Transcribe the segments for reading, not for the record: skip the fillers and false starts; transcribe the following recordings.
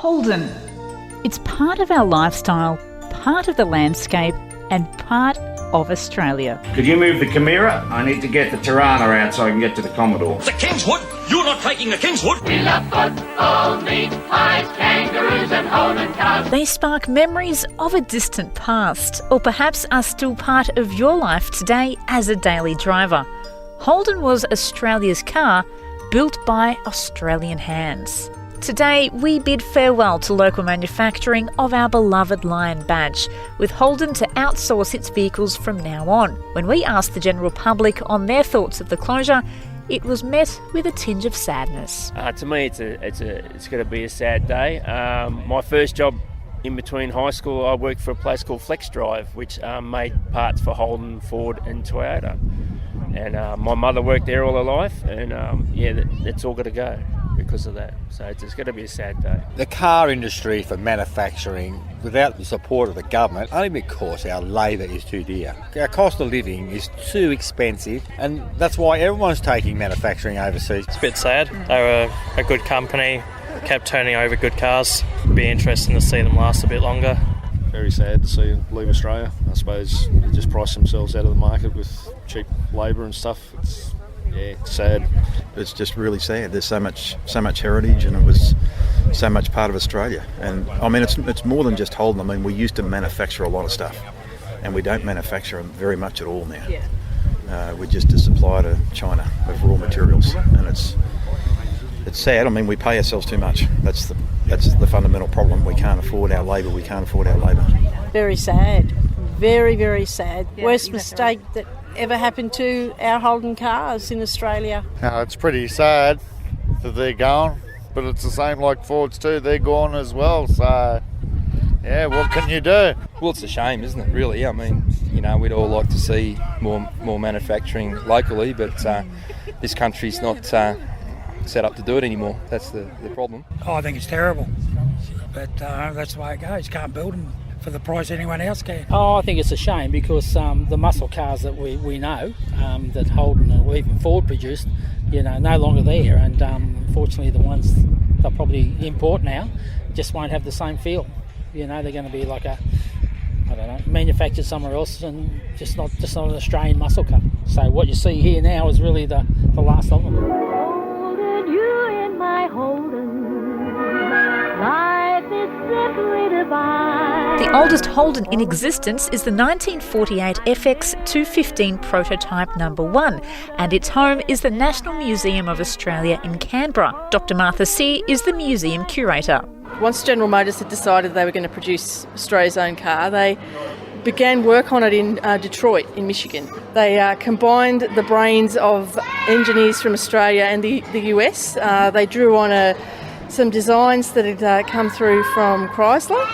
Holden. It's part of our lifestyle, part of the landscape, and part of Australia. Could you move the Chimera? I need to get the Tirana out so I can get to the Commodore. The Kingswood? You're not taking the Kingswood? We love football, meat pies, kangaroos and Holden cars. They spark memories of a distant past, or perhaps are still part of your life today as a daily driver. Holden was Australia's car, built by Australian hands. Today, we bid farewell to local manufacturing of our beloved Lion badge, with Holden to outsource its vehicles from now on. When we asked the general public on their thoughts of the closure, it was met with a tinge of sadness. To me, it's going to be a sad day. My first job in between high school, I worked for a place called Flex Drive, which made parts for Holden, Ford and Toyota. And my mother worked there all her life, and that's all got to go because of that. So it's going to be a sad day. The car industry for manufacturing, without the support of the government, only because our labour is too dear. Our cost of living is too expensive, and that's why everyone's taking manufacturing overseas. It's a bit sad. They were a good company, kept turning over good cars. It'd be interesting to see them last a bit longer. Very sad to see them leave Australia. I suppose they just price themselves out of the market with cheap labour and stuff. It's sad. It's just really sad. There's so much heritage, and it was so much part of Australia. And I mean, it's more than just Holden. I mean, we used to manufacture a lot of stuff, and we don't manufacture very much at all now. We're just a supplier to China of raw materials, and it's sad. I mean, we pay ourselves too much. That's the fundamental problem. We can't afford our labour. Very sad. Very, very sad. Worst mistake that ever happened to our Holden cars in Australia. It's pretty sad that they're gone, but it's the same like Fords too. They're gone as well. So, what can you do? Well, it's a shame, isn't it, really? I mean, we'd all like to see more manufacturing locally, but this country's not set up to do it anymore. That's the problem. I think it's terrible, but that's the way it goes. Can't build them for the price anyone else can. I think it's a shame because the muscle cars that we know that Holden or even Ford produced, no longer there, and unfortunately the ones they'll probably import now just won't have the same feel. They're going to be like manufactured somewhere else and just not an Australian muscle car. So what you see here now is really the last of them. Holden, you in my Holden, life is simply divine. The oldest Holden in existence is the 1948 FX 215 prototype number 1, and its home is the National Museum of Australia in Canberra. Dr. Martha Sear is the museum curator. Once General Motors had decided they were going to produce Australia's own car, they began work on it in Detroit, in Michigan. They combined the brains of engineers from Australia and the US. They drew on some designs that had come through from Chrysler,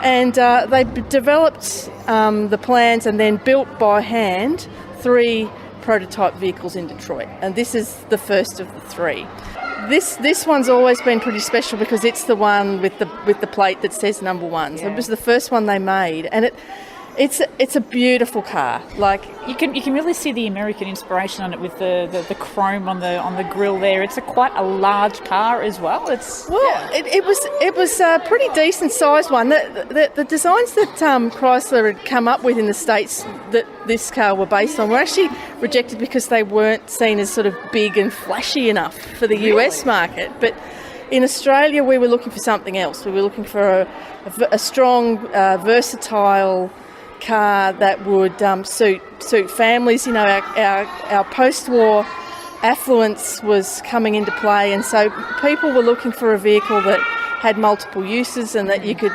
and they developed the plans and then built by hand 3 prototype vehicles in Detroit, and this is the first of the 3. This one's always been pretty special because it's the one with the plate that says number 1. So it was the first one they made, and it's a beautiful car. Like you can really see the American inspiration on it with the chrome on the grille there. It's quite a large car as well. It was a pretty decent sized one. The designs that Chrysler had come up with in the States that this car were based on were actually rejected because they weren't seen as sort of big and flashy enough for the US market. But in Australia, we were looking for something else. We were looking for a strong, versatile car that would suit families. Our post-war affluence was coming into play, and so people were looking for a vehicle that had multiple uses and that you could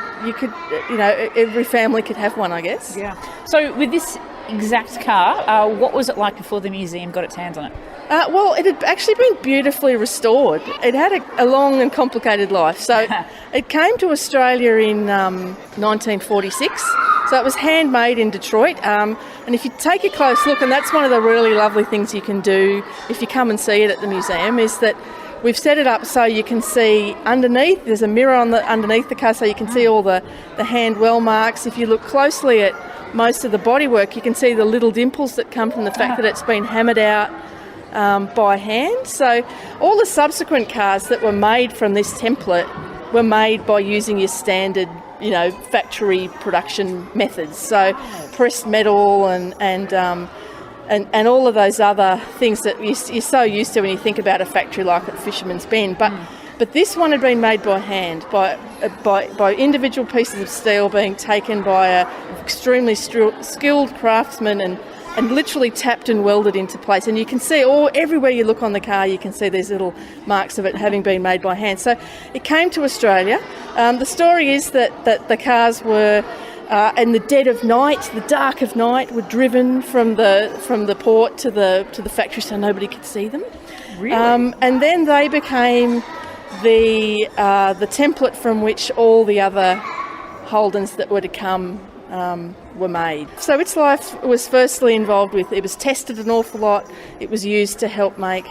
every family could have one, I guess. Yeah. So with this exact car, what was it like before the museum got its hands on it? Well, it had actually been beautifully restored. It had a long and complicated life. So it came to Australia in 1946. So it was handmade in Detroit. And if you take a close look, and that's one of the really lovely things you can do if you come and see it at the museum, is that we've set it up so you can see underneath. There's a mirror underneath the car so you can see all the hand well marks. If you look closely at most of the bodywork, you can see the little dimples that come from the fact that it's been hammered out by hand. So all the subsequent cars that were made from this template were made by using your standard, factory production methods. So pressed metal and all of those other things that you're so used to when you think about a factory like at Fisherman's Bend. But this one had been made by hand, by individual pieces of steel being taken by an extremely skilled craftsman and literally tapped and welded into place. And you can see everywhere you look on the car, you can see these little marks of it having been made by hand. So it came to Australia. The story is that the cars were, in the dead of night, the dark of night, were driven from the port to the factory so nobody could see them. Really? And then they became the template from which all the other Holdens that were to come were made. So its life was firstly involved with, it was tested an awful lot. It was used to help make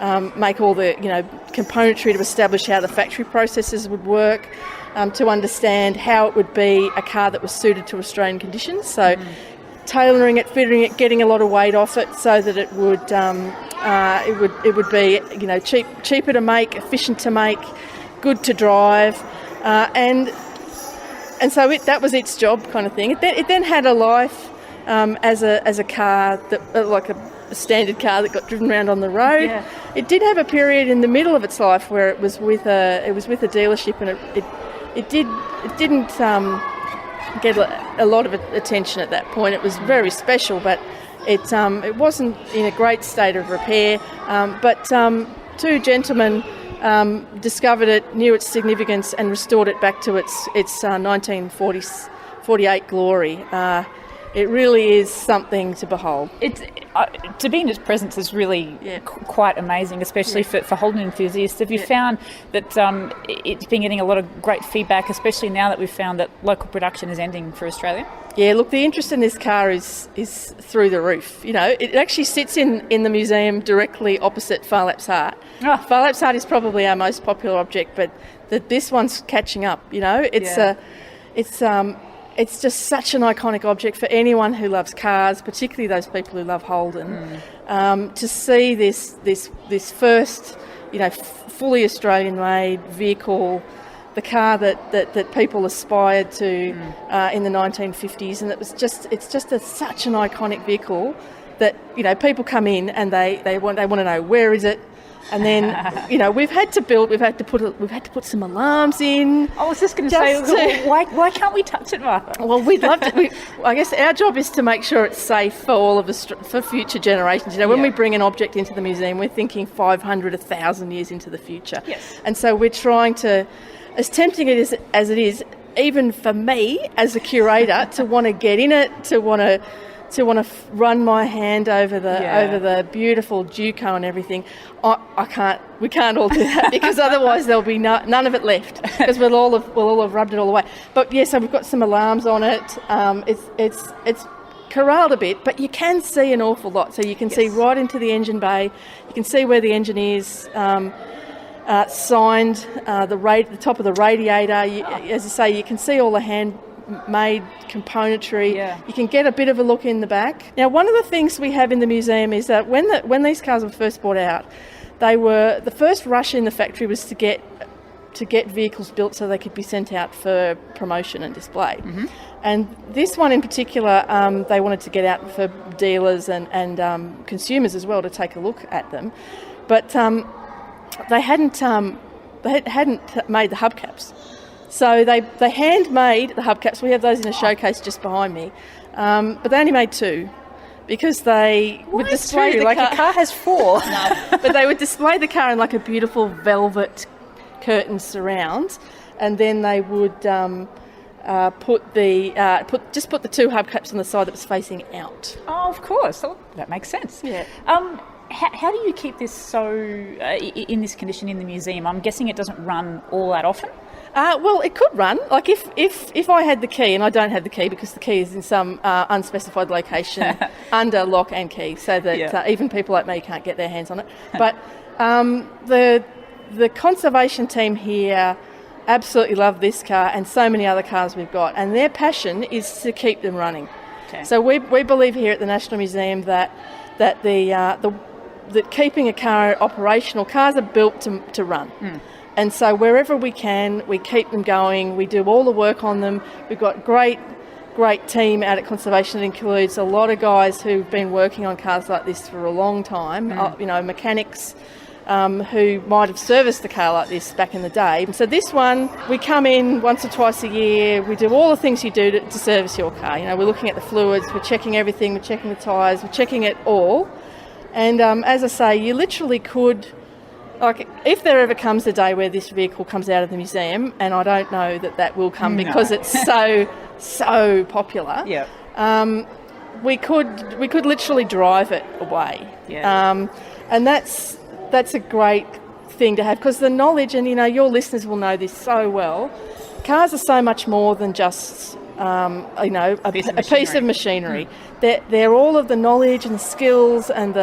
all the componentry to establish how the factory processes would work, to understand how it would be a car that was suited to Australian conditions. So tailoring it, fitting it, getting a lot of weight off it so that it would be cheaper to make, efficient to make, good to drive, and so that was its job, kind of thing. It then had a life as a car that like a standard car that got driven around on the road. Yeah. It did have a period in the middle of its life where it was with a dealership, and it didn't get a lot of attention at that point. It was very special, but it wasn't in a great state of repair. But two gentlemen discovered it, knew its significance, and restored it back to its 1948 glory. It really is something to behold. To be in its presence is really quite amazing, especially for Holden enthusiasts. Have you found that it's been getting a lot of great feedback, especially now that we've found that local production is ending for Australia? Yeah, look, the interest in this car is through the roof. It actually sits in the museum directly opposite Farlap's Heart. Oh. Farlap's Heart is probably our most popular object, but this one's catching up. It's just such an iconic object for anyone who loves cars, particularly those people who love Holden. To see this first, fully Australian-made vehicle, the car that people aspired to in the 1950s, and it's just such an iconic vehicle that people come in and they want to know where is it. And then, we've had to put some alarms in. I was just going to say, why can't we touch it, Martha? Well, we'd love to. I guess our job is to make sure it's safe for all of us, for future generations. When we bring an object into the museum, we're thinking 500, 1,000 years into the future. Yes. And so we're trying to, as tempting as it is, even for me as a curator, to want to get in it, to want to run my hand over the beautiful Duco and everything. We can't all do that, because otherwise there'll be none of it left, because we'll all have rubbed it all away. But so we've got some alarms on it. It's corralled a bit, but you can see an awful lot. So you can see right into the engine bay. You can see where the engineers signed the top of the radiator. As I say, you can see all the handmade componentry. You can get a bit of a look in the back. Now, one of the things we have in the museum is that when these cars were first brought out, the first rush in the factory was to get vehicles built so they could be sent out for promotion and display. Mm-hmm. And this one in particular, they wanted to get out for dealers and consumers as well to take a look at them, but they hadn't made the hubcaps. So they handmade the hubcaps. We have those in a showcase just behind me, but they only made two, because they would display the car. A car has four. No, but they would display the car in like a beautiful velvet curtain surround, and then they would put the two hubcaps on the side that was facing out. Oh, of course. Oh, that makes sense. Yeah. How do you keep this so in this condition in the museum? I'm guessing it doesn't run all that often. Well, it could run. Like if I had the key, and I don't have the key because the key is in some unspecified location under lock and key, so that even people like me can't get their hands on it. But the conservation team here absolutely love this car and so many other cars we've got, and their passion is to keep them running. Okay. So we believe here at the National Museum that keeping a car operational, cars are built to run. And so wherever we can, we keep them going. We do all the work on them. We've got great team out at Conservation. It includes a lot of guys who've been working on cars like this for a long time, mechanics who might have serviced the car like this back in the day. So this one, we come in once or twice a year. We do all the things you do to service your car. We're looking at the fluids, we're checking everything, we're checking the tyres, we're checking it all. And as I say, you literally could... Like, if there ever comes a day where this vehicle comes out of the museum, and I don't know that will come because it's so popular. Yeah. We could literally drive it away. Yeah. And that's a great thing to have, because the knowledge, and your listeners will know this so well. Cars are so much more than just a piece of machinery. They're all of the knowledge and the skills and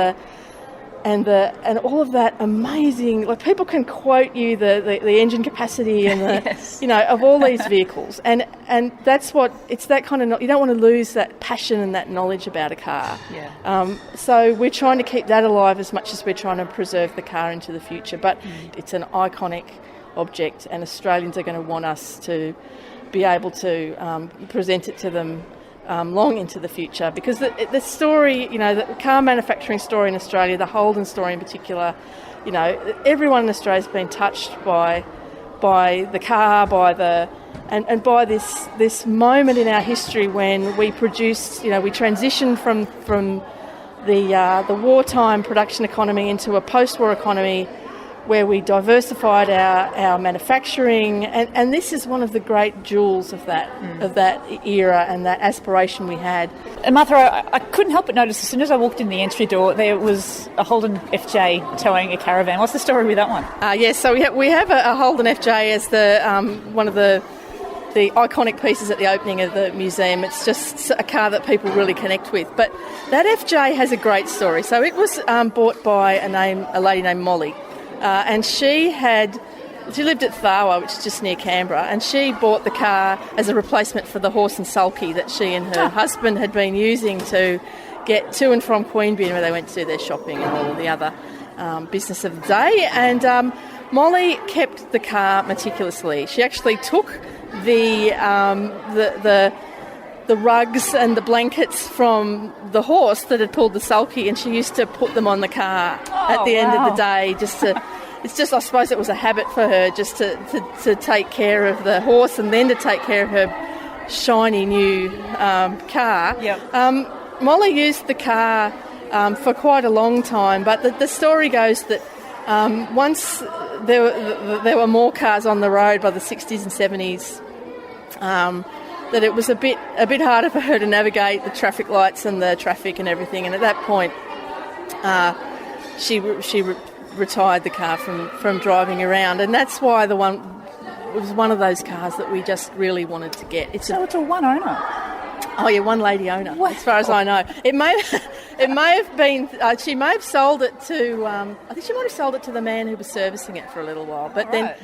all of that amazing, like, people can quote you the engine capacity and the of all these vehicles, and that's what it's, that kind of, you don't want to lose that passion and that knowledge about a car. So we're trying to keep that alive as much as we're trying to preserve the car into the future. But it's an iconic object, and Australians are going to want us to be able to present it to them long into the future, because the story, the car manufacturing story in Australia, the Holden story in particular, everyone in Australia's been touched by the car, and by this moment in our history when we produced, we transitioned from the wartime production economy into a post-war economy, where we diversified our manufacturing, and this is one of the great jewels of that era and that aspiration we had. And Martha, I couldn't help but notice as soon as I walked in the entry door, there was a Holden FJ towing a caravan. What's the story with that one? So we have a Holden FJ as the one of the iconic pieces at the opening of the museum. It's just a car that people really connect with. But that FJ has a great story. So it was bought by a lady named Molly. And she lived at Tharwa, which is just near Canberra, and she bought the car as a replacement for the horse and sulky that she and her husband had been using to get to and from Queanbeyan, where they went to do their shopping and all the other business of the day. And Molly kept the car meticulously. She actually took the rugs and the blankets from the horse that had pulled the sulky, and she used to put them on the car at the end of the day, I suppose it was a habit for her just to take care of the horse and then to take care of her shiny new car. Molly used the car for quite a long time, but the story goes that once there were more cars on the road by the 60s and 70s, that it was a bit harder for her to navigate the traffic lights and the traffic and everything. And at that point, she retired the car from driving around, and that's why it was one of those cars that we just really wanted to get. It's a one owner. Oh yeah, one lady owner. What? As far as I know, it may have been. She may have sold it to. I think she might have sold it to the man who was servicing it for a little while, but then.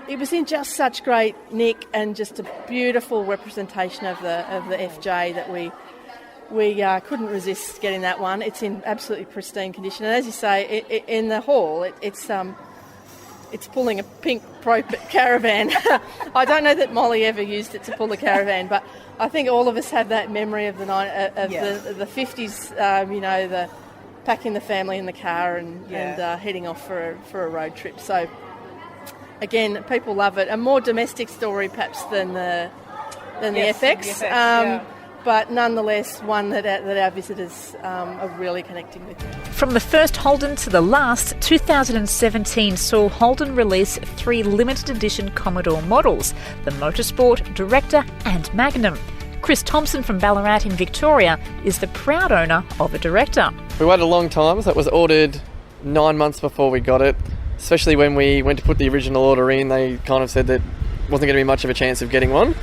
It was in just such great nick and just a beautiful representation of the FJ that we couldn't resist getting that one. It's in absolutely pristine condition, and as you say, in the hall, it's pulling a pink caravan. I don't know that Molly ever used it to pull a caravan, but I think all of us have that memory of the 50s. The packing the family in the car and heading off for a road trip. So. Again, people love it. A more domestic story, perhaps, than the FX. But nonetheless, one that our visitors are really connecting with. From the first Holden to the last, 2017 saw Holden release 3 limited edition Commodore models, the Motorsport, Director and Magnum. Chris Thompson from Ballarat in Victoria is the proud owner of a Director. We waited a long time, so it was ordered 9 months before we got it. Especially when we went to put the original order in, they kind of said that wasn't going to be much of a chance of getting one.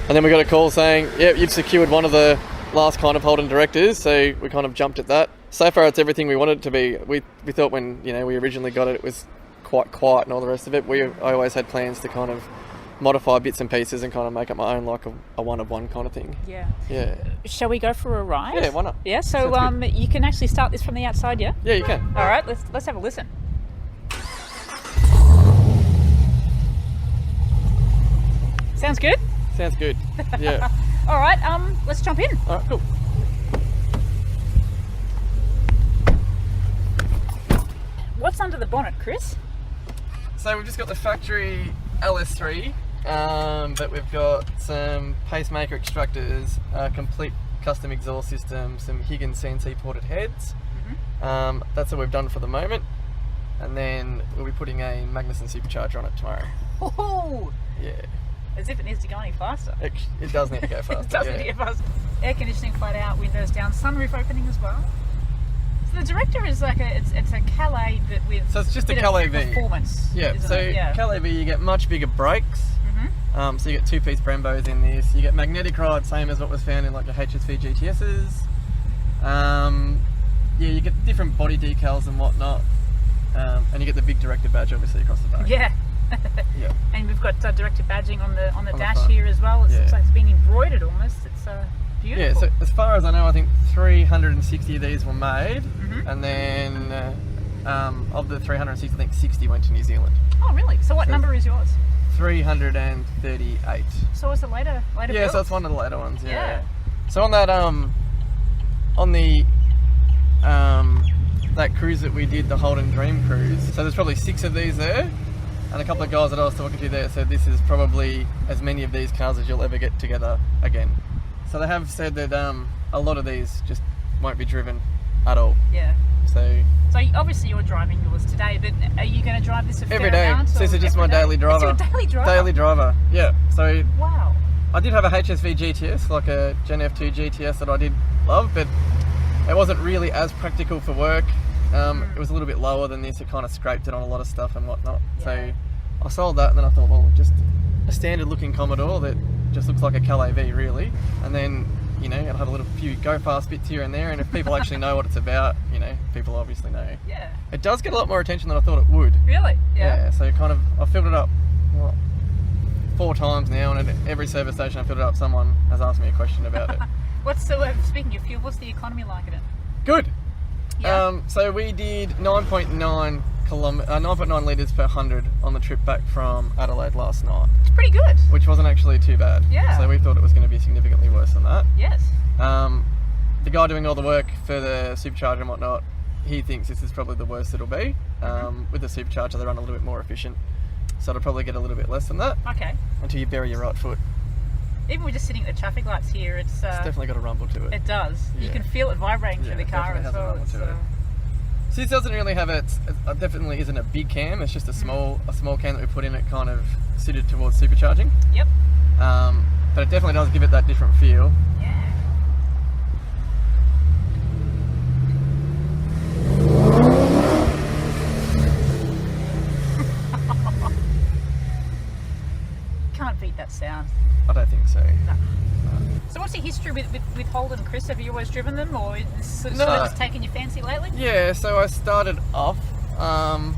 And then we got a call saying, yeah, you've secured one of the last kind of Holden Directors, so we kind of jumped at that. So far, it's everything we wanted it to be. We thought when we originally got it, it was quite quiet and all the rest of it. I always had plans to kind of modify bits and pieces and kind of make it my own, like a one-of-one kind of thing. Yeah. Shall we go for a ride? Yeah, why not? Yeah, so you can actually start this from the outside, yeah? Yeah, you can. All right, let's have a listen. Sounds good? Sounds good. Yeah. All right, let's jump in. All right, cool. What's under the bonnet, Chris? So we've just got the factory LS3, but we've got some pacemaker extractors, a complete custom exhaust system, some Higgins CNC ported heads. That's what we've done for the moment. And then we'll be putting a Magnuson supercharger on it tomorrow. Oh! Yeah. As if it needs to go any faster. It does need to go faster. It does need to go faster. Air conditioning flat out, windows down, sunroof opening as well. So the director is like it's a Calais but with so it's just a bit Calais of V. performance. Yeah, so Yeah. Calais V you get much bigger brakes. So you get 2-piece Brembos in this. You get magnetic ride, same as what was found in like your HSV GTSs. Yeah, you get different body decals and whatnot. And you get the big director badge obviously across the back. Yeah. Yeah. And we've got director badging on the dash here as well. It looks like it's been embroidered almost. It's beautiful. Yeah, so as far as I know, I think 360 of these were made, and then of the 360, I think 60 went to New Zealand. Oh, really? So what number is yours? 338. So it's a later Yeah, build? so it's one of the later ones. Yeah. Yeah. So on that on the that cruise that we did, the Holden Dream Cruise. So there's probably 6 of these there, and a couple of guys that I was talking to there said this is probably as many of these cars as you'll ever get together again. So they have said that a lot of these just won't be driven at all. Yeah. So obviously you're driving yours today, but are you going to drive this a fair every day. amount? So this is just my every day? daily driver. It's your daily driver? Daily driver, yeah. So wow. I did have a HSV GTS, like a Gen F2 GTS that I did love, but it wasn't really as practical for work. It was a little bit lower than this. It kind of scraped it on a lot of stuff and whatnot. Yeah. So I sold that, and then I thought, well, just a standard looking Commodore that just looks like a Calais V really. And then, you know, I'd have a little few go fast bits here and there, and if people actually know what it's about, you know, people obviously know. Yeah. It does get a lot more attention than I thought it would. Really? Yeah. So kind of, I filled it up 4 times now, and at every service station I filled it up, someone has asked me a question about it. Speaking of fuel, what's the economy like in it? Good. Yeah. So we did 9.9 litres per 100 on the trip back from Adelaide last night. It's pretty good. Which wasn't actually too bad. Yeah. So we thought it was going to be significantly worse than that. Yes. The guy doing all the work for the supercharger and whatnot, he thinks this is probably the worst it'll be. With the supercharger, they run a little bit more efficient. So it'll probably get a little bit less than that. Okay. Until you bury your right foot. Even we're just sitting at the traffic lights here, it's definitely got a rumble to it. It does. Yeah. You can feel it vibrating through the car as well. So this doesn't really have it definitely isn't a big cam. It's just a small cam that we put in it, kind of suited towards supercharging. Yep. But it definitely does give it that different feel. Yeah. Can't beat that sound. I don't think so. No. So what's your history with Holden, Chris? Have you always driven them, or is it sort of just taken your fancy lately? Yeah, so I started off, I've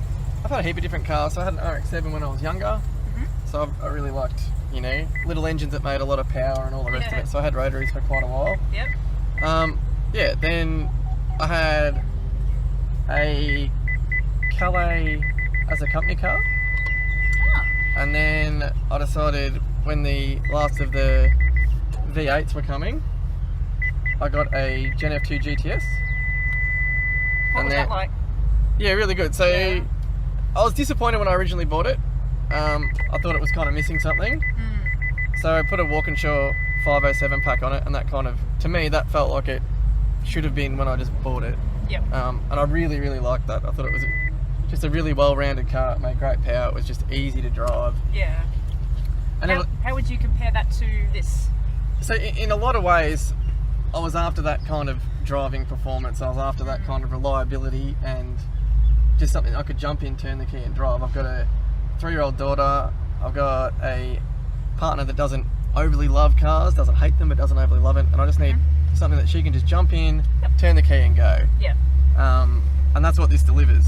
had a heap of different cars. So I had an RX-7 when I was younger. So I really liked, you know, little engines that made a lot of power and all the rest of it. So I had rotaries for quite a while. Yep. Yeah, then I had a Calais as a company car. And then I decided when the last of the V8s were coming, I got a Gen F2 GTS. What was that like? Yeah, really good. So I was disappointed when I originally bought it. I thought it was kind of missing something. So I put a Walkinshaw 507 pack on it, and that kind of, to me, that felt like it should have been when I just bought it. Yep. And I really, really liked that. I thought it was just a really well-rounded car. It made great power. It was just easy to drive. Yeah. And how would you compare that to this? So in a lot of ways, I was after that kind of driving performance. I was after that kind of reliability and just something I could jump in, turn the key and drive. I've got a 3-year-old daughter. I've got a partner that doesn't overly love cars, doesn't hate them, but doesn't overly love it. And I just need something that she can just jump in, turn the key and go. Yeah. And that's what this delivers.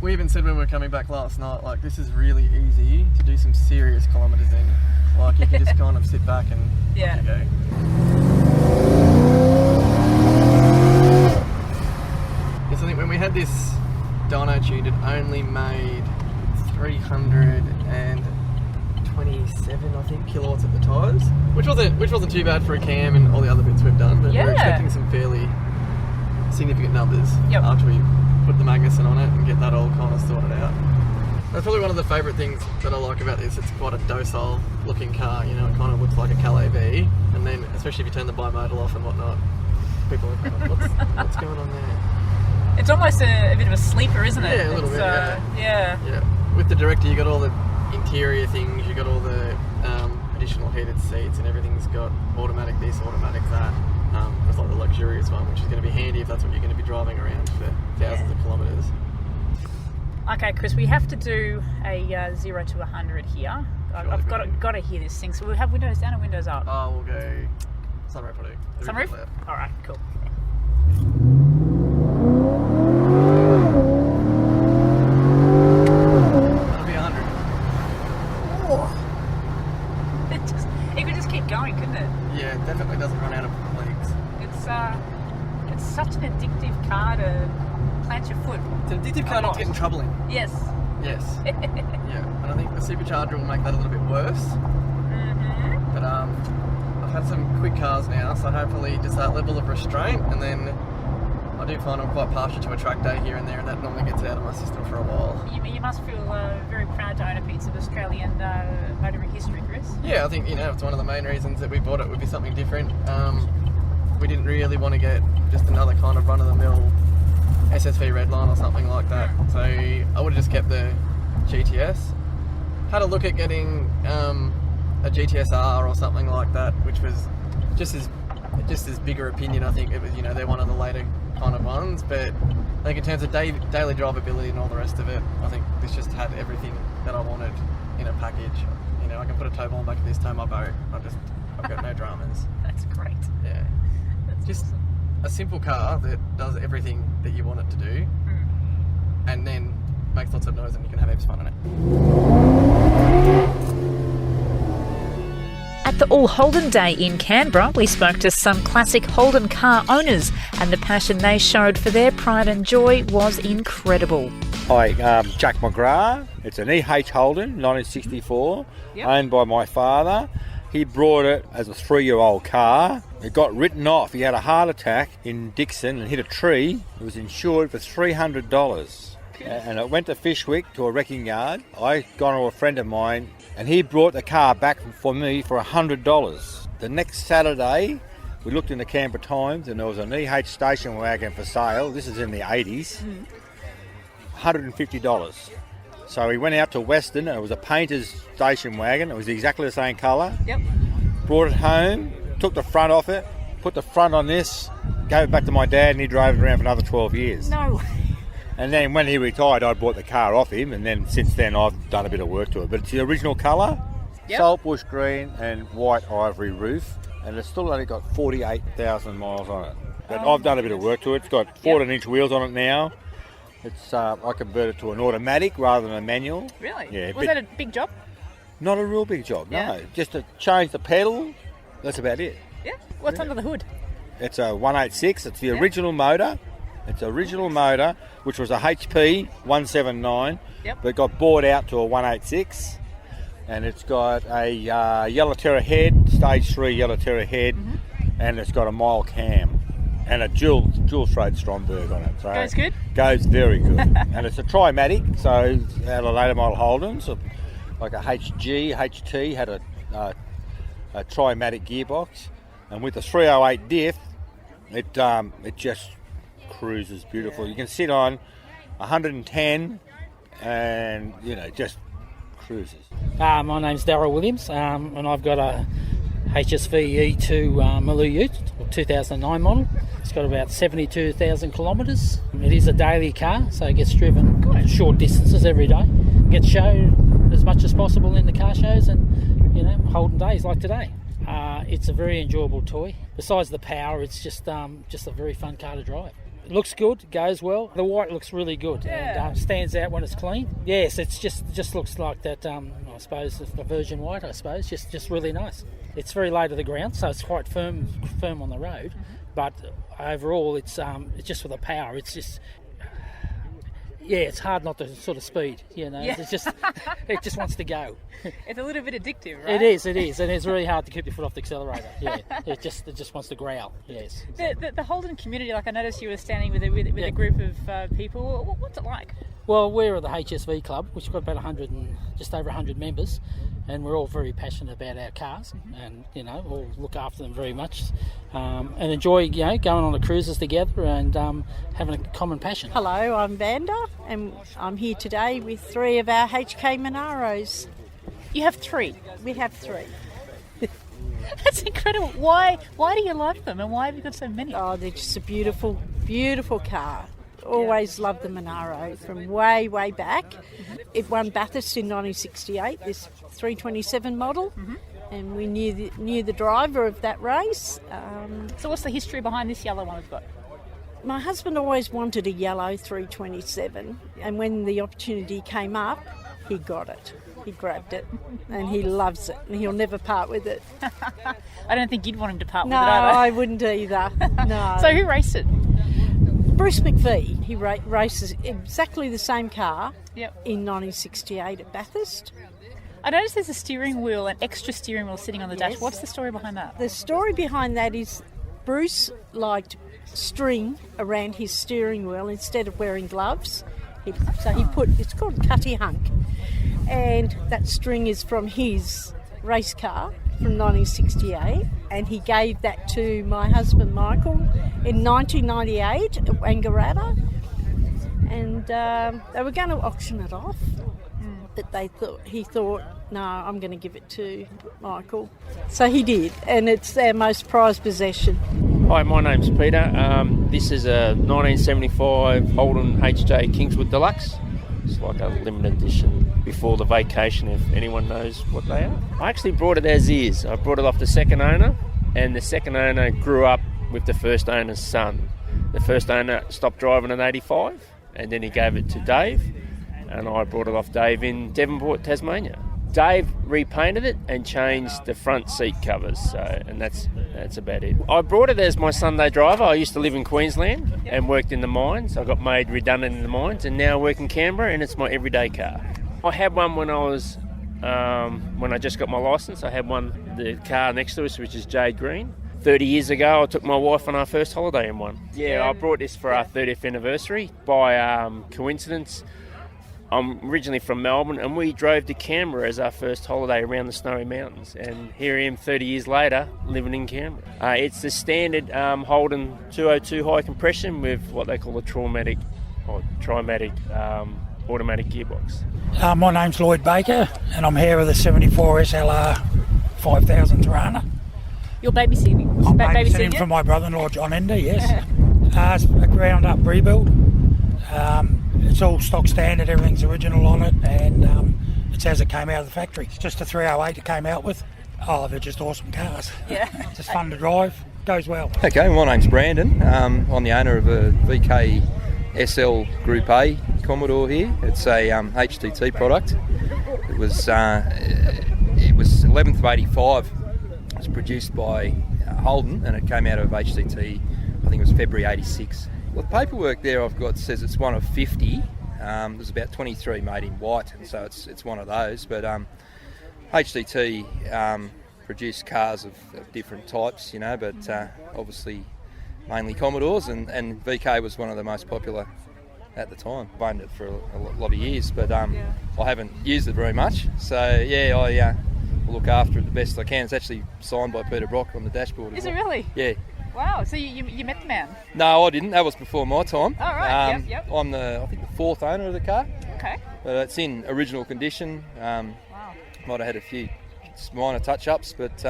We even said when we were coming back last night, like, this is really easy to do some serious kilometres in. Like, you can just kind of sit back and off you go. Yes, I think when we had this dyno tuned, it only made 320 27, I think, kilowatts at the tyres, which wasn't too bad for a cam and all the other bits we've done. But we're expecting some fairly significant numbers after we put the magnuson on it and get that all kind of sorted out. That's probably one of the favourite things that I like about this. It's quite a docile looking car, you know, it kind of looks like a Calais V, and then especially if you turn the bimodal off and whatnot, people are kind of, what's going on there? It's almost a bit of a sleeper, isn't it? Yeah, a little bit, yeah. With the Director, you got all the interior things, you got all the additional heated seats, and everything's got automatic this, automatic that. It's like the luxurious one, which is going to be handy if that's what you're going to be driving around for thousands of kilometres. Okay, Chris, we have to do a 0 to 100 here. I've got to hear this thing. So we'll have windows down and windows up. Oh, we'll go sunroof, I do. Sunroof? All right, cool. That'll be 100. Oh. It could just keep going, couldn't it? Yeah, it definitely doesn't run out of legs. It's such an addictive car to plant your foot. It's an addictive car not to get in trouble in. Yes. Yes. Yeah, and I think the supercharger will make that a little bit worse. Mm-hmm. But I've had some quick cars now, so hopefully just that level of restraint, and then I do find I'm quite partial to a track day here and there, and that normally gets it out of my system for a while. You must feel very proud to own a piece of Australian motoring history, Chris. Yeah, I think, you know, it's one of the main reasons that we bought it would be something different. We didn't really want to get just another kind of run-of-the-mill SSV Redline or something like that. So I would have just kept the GTS. Had a look at getting a GTS R or something like that, which was just as bigger opinion. I think it was, you know, they're one of the later kind of ones, but I think in terms of daily drivability and all the rest of it, I think this just had everything that I wanted in a package. You know, I can put a tow ball back at this, tow my boat. I've got no dramas. That's great. Yeah. It's just a simple car that does everything that you want it to do, and then makes lots of noise, and you can have heaps of fun in it. At the All Holden Day in Canberra, we spoke to some classic Holden car owners, and the passion they showed for their pride and joy was incredible. Hi, Jack McGrath. It's an EH Holden, 1964, owned by my father. He brought it as a 3-year-old car. It got written off. He had a heart attack in Dixon and hit a tree. It was insured for $300. And it went to Fishwick to a wrecking yard. I got to a friend of mine and he brought the car back for me for $100. The next Saturday, we looked in the Canberra Times and there was an EH station wagon for sale. This is in the 80s. $150. So we went out to Western and it was a painter's station wagon. It was exactly the same colour. Yep. Brought it home, took the front off it, put the front on this, gave it back to my dad and he drove it around for another 12 years. No. And then when he retired, I bought the car off him, and then since then I've done a bit of work to it. But it's the original colour, saltbush green and white ivory roof, and it's still only got 48,000 miles on it. But I've done a bit of work to it. It's got 14-inch wheels on it now. It's I converted it to an automatic rather than a manual. Really? Yeah. Was that a big job? Not a real big job, no. Just to change the pedal, that's about it. Yeah. What's under the hood? It's a 186. It's the original motor. It's the original motor, which was a HP 179, but got bought out to a 186. And it's got a Yellow Terror head, stage 3 Yellow Terror head, and it's got a mile cam and a dual throat Stromberg on it. So goes good? Goes very good. And it's a Trimatic, so out of later model Holdens, like a HG, HT, had a Trimatic gearbox. And with the 308 diff, it just cruises beautiful. You can sit on 110 and, you know, just cruises. My name's Darryl Williams, and I've got a HSV E2 Maloo Ute, 2009 model. It's got about 72,000 kilometres. It is a daily car, so it gets driven short distances every day. It gets showed as much as possible in the car shows and, you know, Holden days like today. It's a very enjoyable toy. Besides the power, it's just a very fun car to drive. It looks good, goes well. The white looks really good and stands out when it's clean. Yes, it's just looks like that. I suppose it's the virgin white. I suppose just really nice. It's very low to the ground, so it's quite firm on the road. But overall, it's just for the power. It's Yeah, it's hard not to sort of speed, It's just, it just wants to go. It's a little bit addictive, right? It is, and it's really hard to keep your foot off the accelerator. Yeah, it just wants to growl. Yes. Exactly. The Holden community, like I noticed you were standing with a group of people. What's it like? Well, we're the HSV club, which has got about just over 100 members, and we're all very passionate about our cars, and all look after them very much, and enjoy going on the cruises together and having a common passion. Hello, I'm Vanda, and I'm here today with 3 of our HK Monaros. You have 3? We have 3. That's incredible. Why do you love them, and why have you got so many? Oh, they're just a beautiful, beautiful car. Always loved the Monaro from way, way back. It won Bathurst in 1968, this 327 model, and we knew the driver of that race. So what's the history behind this yellow one we've got? My husband always wanted a yellow 327, and when the opportunity came up, he got it. He grabbed it, and he loves it, and he'll never part with it. I don't think you'd want him to part with it either. either. No, I wouldn't either. No. So who raced it? Bruce McVie. He races exactly the same car in 1968 at Bathurst. I noticed there's a steering wheel, an extra steering wheel sitting on the dash. What's the story behind that? The story behind that is Bruce liked string around his steering wheel instead of wearing gloves. It's called cutty hunk, and that string is from his race car from 1968, and he gave that to my husband Michael in 1998 at Wangaratta, and they were going to auction it off, but he thought, no, I'm going to give it to Michael. So he did, and it's our most prized possession. Hi, my name's Peter. This is a 1975 Holden HJ Kingswood Deluxe. It's like a limited edition before the vacation, if anyone knows what they are. I actually brought it as is. I brought it off the second owner, and the second owner grew up with the first owner's son. The first owner stopped driving in 85, and then he gave it to Dave, and I brought it off Dave in Devonport, Tasmania. Dave repainted it and changed the front seat covers, and that's about it. I brought it as my Sunday driver. I used to live in Queensland and worked in the mines. I got made redundant in the mines, and now I work in Canberra, and it's my everyday car. I had one when I just got my licence. I had the car next to us, which is Jade Green. 30 years ago, I took my wife on our first holiday in one. Yeah, I brought this for our 30th anniversary by coincidence. I'm originally from Melbourne, and we drove to Canberra as our first holiday around the Snowy Mountains, and here I am 30 years later living in Canberra. It's the standard Holden 202 high compression with what they call a trimatic automatic gearbox. My name's Lloyd Baker, and I'm here with a 74 SLR 5000 Tirana. You're babysitting? I'm babysitting for my brother-in-law John Ender, yes. It's a ground-up rebuild. It's all stock standard, everything's original on it, and it's as it came out of the factory. It's just a 308 it came out with. Oh, they're just awesome cars. Yeah. Just fun to drive, goes well. Okay, my name's Brandon. I'm the owner of a VK SL Group A Commodore here. It's a HTT product. It was 11th of 85. It was produced by Holden, and it came out of HTT, I think it was February 86. Well, the paperwork there I've got says it's one of 50. There's about 23 made in white, and so it's one of those. But HTT produced cars of different types, but obviously mainly Commodores, and VK was one of the most popular at the time. I've owned it for a lot of years, but I haven't used it very much. So I look after it the best I can. It's actually signed by Peter Brock on the dashboard. Is it really? Yeah. Wow, so you met the man? No, I didn't. That was before my time. Oh, right, yep. I'm I think the fourth owner of the car. Okay. But it's in original condition. Wow. Might have had a few minor touch-ups, but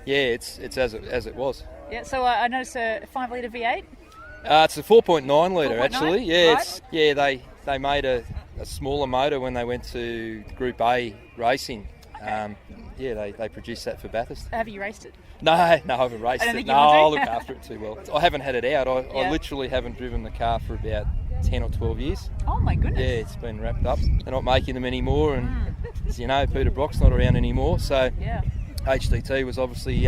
it's as it was. Yeah, so I noticed a 5-litre V8? It's a 4.9 litre 4.9? actually. Yeah, right. They made a smaller motor when they went to Group A racing. Okay. They produced that for Bathurst. Have you raced it? No, I haven't raced it. No, I look after it too well. I haven't had it out. I literally haven't driven the car for about 10 or 12 years. Oh my goodness. Yeah, it's been wrapped up. They're not making them anymore, and as you know, Peter Brock's not around anymore, so HTT was obviously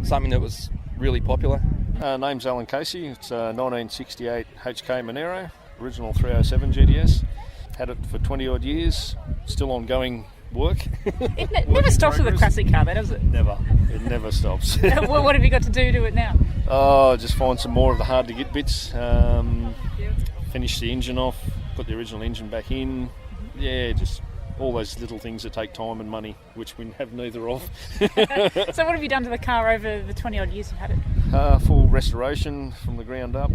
something that was really popular. Name's Alan Casey. It's a 1968 HK Monero. original 307 GTS. Had it for 20 odd years, still ongoing work. It never stops with a classic car, though, does it? Never. It never stops. Well, what have you got to do to it now? Oh, just find some more of the hard to get bits, finish the engine off, put the original engine back in. Yeah, just all those little things that take time and money, which we have neither of. So what have you done to the car over the 20 odd years you've had it? Full restoration from the ground up.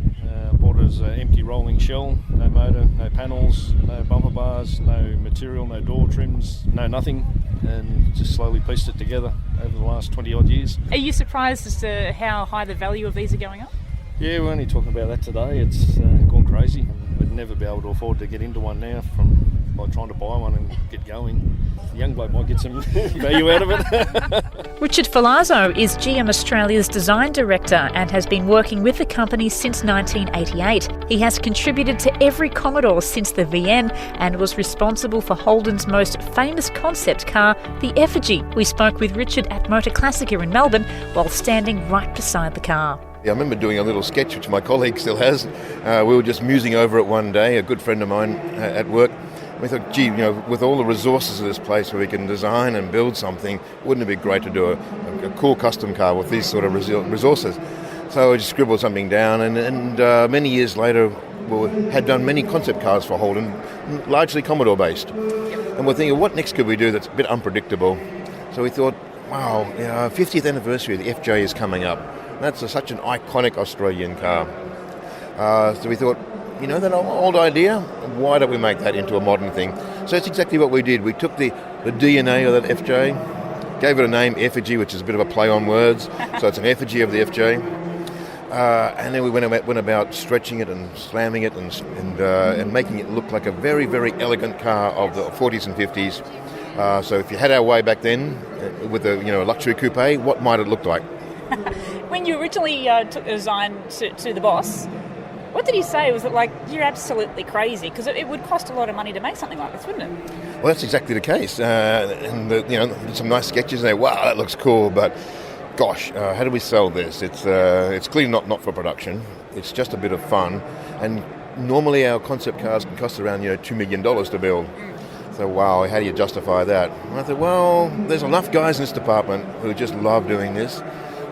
Bought it as an empty rolling shell, no motor, no panels, no bumper bars, no material, no door trims, no nothing, and just slowly pieced it together over the last 20 odd years. Are you surprised as to how high the value of these are going up? Yeah, we're only talking about that today. It's gone crazy. We'd never be able to afford to get into one now by trying to buy one and get going. The young bloke might get some value out of it. Richard Filazzo is GM Australia's design director and has been working with the company since 1988. He has contributed to every Commodore since the VN and was responsible for Holden's most famous concept car, the Effigy. We spoke with Richard at Motor Classica in Melbourne while standing right beside the car. I remember doing a little sketch, which my colleague still has. We were just musing over it one day, a good friend of mine at work. We thought, gee, with all the resources of this place where we can design and build something, wouldn't it be great to do a cool custom car with these sort of resources? So I just scribbled something down, and many years later, we had done many concept cars for Holden, largely Commodore based. And we're thinking, what next could we do that's a bit unpredictable? So we thought, wow, 50th anniversary of the FJ is coming up. That's such an iconic Australian car. So we thought, that old idea, why don't we make that into a modern thing? So that's exactly what we did. We took the DNA of that FJ, gave it a name, Effigy, which is a bit of a play on words. So it's an effigy of the FJ. And then we went about stretching it and slamming it and making it look like a very, very elegant car of the 40s and 50s. So if you had our way back then with a luxury coupe, what might it look like? When you originally took the design to the boss, what did he say? Was it like, you're absolutely crazy? Because it would cost a lot of money to make something like this, wouldn't it? Well, that's exactly the case. And some nice sketches there. Wow, that looks cool. But gosh, how do we sell this? It's clearly not for production. It's just a bit of fun. And normally our concept cars can cost around $2 million to build. So wow, how do you justify that? And I thought, well, there's enough guys in this department who just love doing this.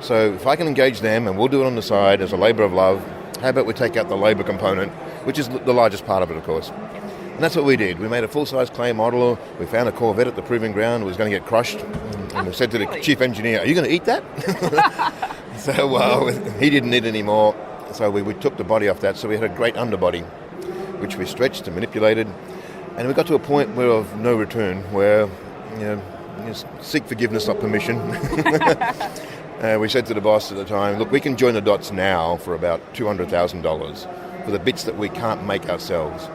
So if I can engage them, and we'll do it on the side as a labour of love, how about we take out the labour component, which is the largest part of it, of course. And that's what we did. We made a full-size clay model. We found a Corvette at the proving ground. It was going to get crushed. And we said to the chief engineer, are you going to eat that? So he didn't eat any more. So we took the body off that. So we had a great underbody, which we stretched and manipulated. And we got to a point of no return where, seek forgiveness, not permission. We said to the boss at the time, look, we can join the dots now for about $200,000 for the bits that we can't make ourselves.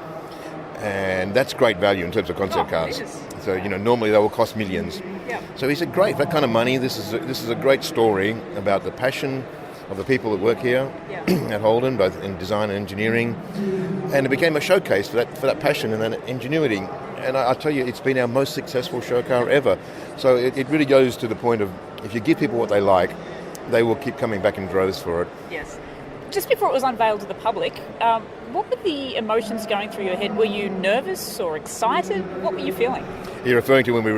And that's great value in terms of concept cars. So, normally they will cost millions. Yeah. So he said, great, that kind of money, this is a great story about the passion of the people that work here at Holden, both in design and engineering. And it became a showcase for that passion and that ingenuity. And I tell you, it's been our most successful show car ever. So it really goes to the point of, if you give people what they like, they will keep coming back in droves for it. Yes. Just before it was unveiled to the public, what were the emotions going through your head? Were you nervous or excited? What were you feeling? You're referring to when we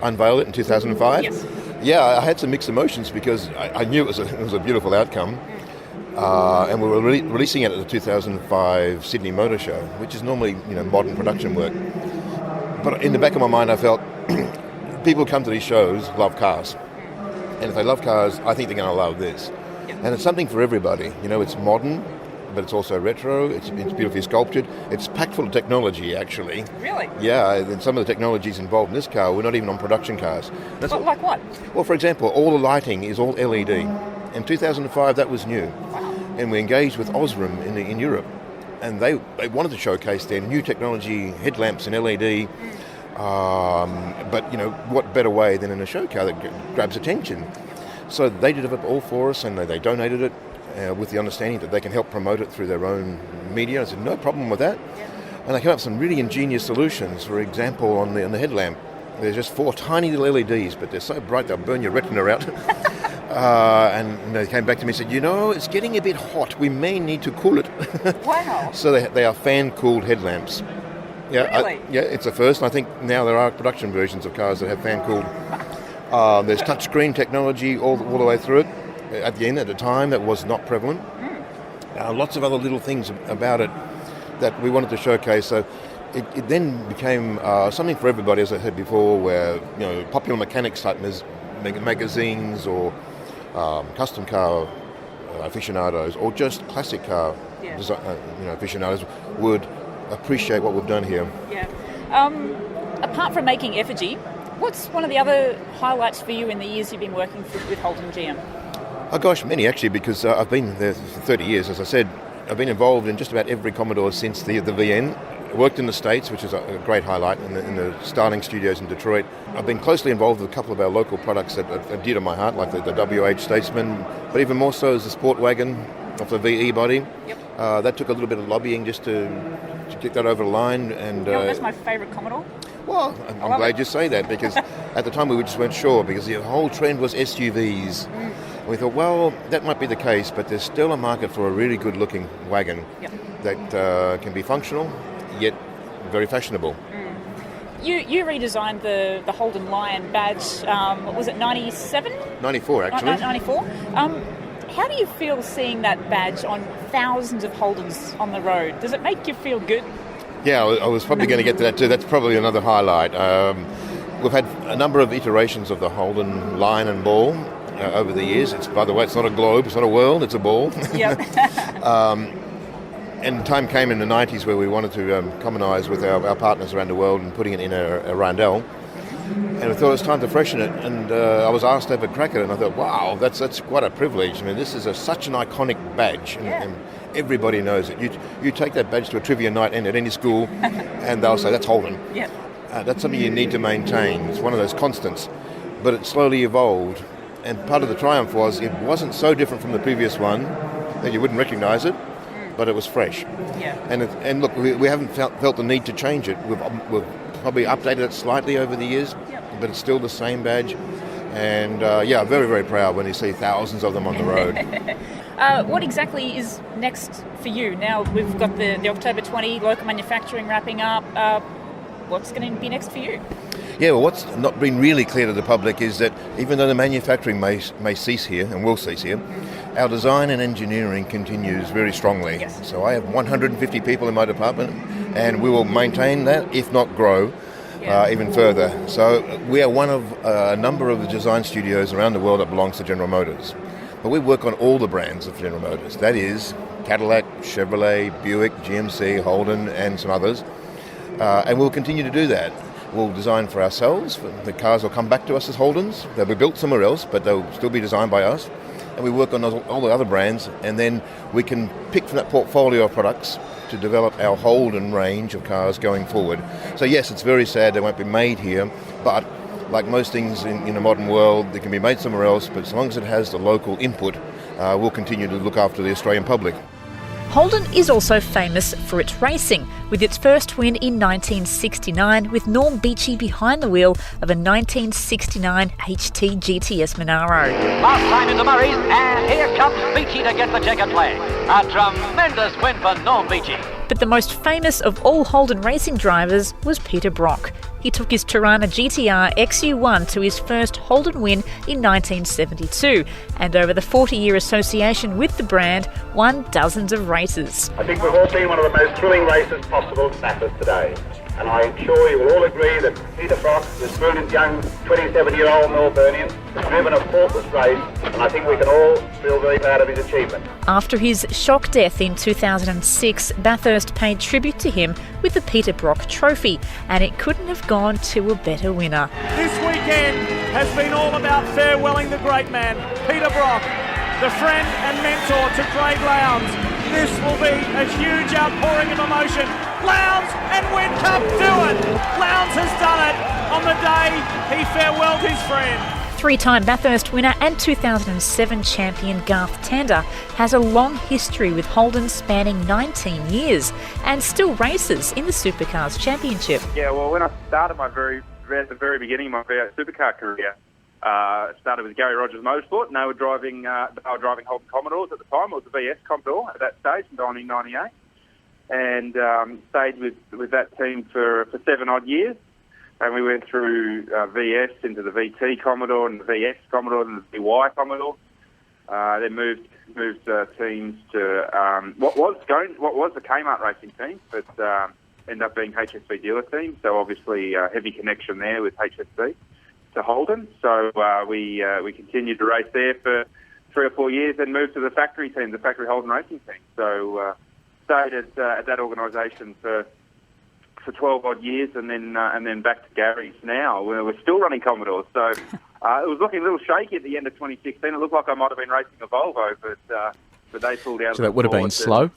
unveiled it in 2005? Yes. Yeah, I had some mixed emotions because I knew it was a beautiful outcome. And we were releasing it at the 2005 Sydney Motor Show, which is normally modern production work. But in the back of my mind, I felt people who come to these shows love cars. And if they love cars, I think they're going to love this. Yeah. And it's something for everybody. It's modern, but it's also retro. It's beautifully sculptured. It's packed full of technology, actually. Really? Yeah, and some of the technologies involved in this car were not even on production cars. Like what? Well, for example, all the lighting is all LED. In 2005, that was new. Wow. And we engaged with Osram in Europe. And they wanted to showcase their new technology, headlamps and LED. But, what better way than in a show car that grabs attention? So they did it all for us, and they donated it with the understanding that they can help promote it through their own media. I said, no problem with that. And they came up with some really ingenious solutions. For example, on the headlamp, there's just 4 tiny little LEDs, but they're so bright they'll burn your retina out. And they came back to me and said, it's getting a bit hot. We may need to cool it. Wow. So they are fan-cooled headlamps. Yeah, Really? It's a first. And I think now there are production versions of cars that have fan-cooled. There's touchscreen technology all the way through it. At the time, that was not prevalent. Lots of other little things about it that we wanted to showcase. So it then became something for everybody, as I said before, where popular mechanics type magazines or custom car aficionados or just classic car aficionados would appreciate what we've done here. Yeah. Apart from making effigy, what's one of the other highlights for you in the years you've been working with Holden GM? Oh gosh, many actually, because I've been there for 30 years, as I said. I've been involved in just about every Commodore since the VN. I worked in the States, which is a great highlight, in the Starling Studios in Detroit. I've been closely involved with a couple of our local products that are dear to my heart, like the WH Statesman, but even more so is the Sport Wagon off the VE body. Yep. That took a little bit of lobbying just to get that over the line. And that's my favourite Commodore. Well, I'm glad you say that, because at the time we just weren't sure, because the whole trend was SUVs. We thought, well, that might be the case, but there's still a market for a really good-looking wagon that can be functional, yet very fashionable. You redesigned the Holden Lion badge, what was it, 97? 94, actually. 94. How do you feel seeing that badge on thousands of Holdens on the road? Does it make you feel good? Yeah, I was probably going to get to that too. That's probably another highlight. We've had a number of iterations of the Holden Lion and Ball over the years. By the way, it's not a globe, it's not a world, it's a ball. Yep. And time came in the 90s where we wanted to commonise with our partners around the world and putting it in a roundel. And we thought it was time to freshen it. And I was asked to have a crack at it, and I thought, wow, that's quite a privilege. I mean, this is such an iconic badge, and everybody knows it. You take that badge to a trivia night at any school, and they'll say, that's Holden. Yeah. That's something you need to maintain. It's one of those constants. But it slowly evolved. And part of the triumph was it wasn't so different from the previous one that you wouldn't recognise it, but it was fresh. Yeah. And look, we haven't felt the need to change it. We've probably updated it slightly over the years, but it's still the same badge. And very, very proud when you see thousands of them on the road. What exactly is next for you? Now we've got the October 20 local manufacturing wrapping up. What's going to be next for you? Yeah, well, what's not been really clear to the public is that even though the manufacturing may cease here and will cease here, our design and engineering continues very strongly. Yes. So I have 150 people in my department, and we will maintain that, if not grow, even further. So we are one of a number of the design studios around the world that belongs to General Motors. But we work on all the brands of General Motors. That is Cadillac, Chevrolet, Buick, GMC, Holden, and some others. And we'll continue to do that. We'll design for ourselves. The cars will come back to us as Holdens. They'll be built somewhere else, but they'll still be designed by us. And we work on all the other brands, and then we can pick from that portfolio of products to develop our Holden range of cars going forward. So yes, it's very sad they won't be made here, but like most things in the modern world, they can be made somewhere else, but as long as it has the local input, we'll continue to look after the Australian public. Holden is also famous for its racing, with its first win in 1969 with Norm Beachy behind the wheel of a 1969 HT GTS Monaro. Last time in the Murrays, and here comes Beachy to get the checkered flag. A tremendous win for Norm Beachy. But the most famous of all Holden racing drivers was Peter Brock. He took his Tirana GTR XU1 to his first Holden win in 1972, and over the 40-year association with the brand, won dozens of races. I think we've all seen one of the most thrilling races possible at Bathurst today. And I'm sure you will all agree that Peter Brock, this brilliant young 27-year-old Melburnian, has driven a faultless race, and I think we can all feel very proud of his achievement. After his shock death in 2006, Bathurst paid tribute to him with the Peter Brock Trophy, and it couldn't have gone to a better winner. This weekend has been all about farewelling the great man, Peter Brock, the friend and mentor to Craig Lowndes. This will be a huge outpouring of emotion. Lowndes and Whitcup do it! Lowndes has done it on the day he farewelled his friend. Three-time Bathurst winner and 2007 champion Garth Tander has a long history with Holden spanning 19 years and still races in the Supercars Championship. Yeah, well, when I started at the very beginning of my supercar career, started with Gary Rogers Motorsport, and they were driving Holden Commodores at the time. It was a VS Commodore at that stage in 1998, and stayed with that team for 7 odd years. And we went through VS into the VT Commodore and the VS Commodore and the VY Commodore. Then moved teams to what was the Kmart racing team, but ended up being HSV dealer team. So obviously heavy connection there with HSV to Holden. So we continued to race there for 3 or 4 years, then moved to the factory team, the factory Holden racing team. So stayed at that organisation for 12 odd years, and then back to Gary's now. We're still running Commodores. So it was looking a little shaky at the end of 2016. It looked like I might have been racing a Volvo, but they pulled out. So that would have been slow.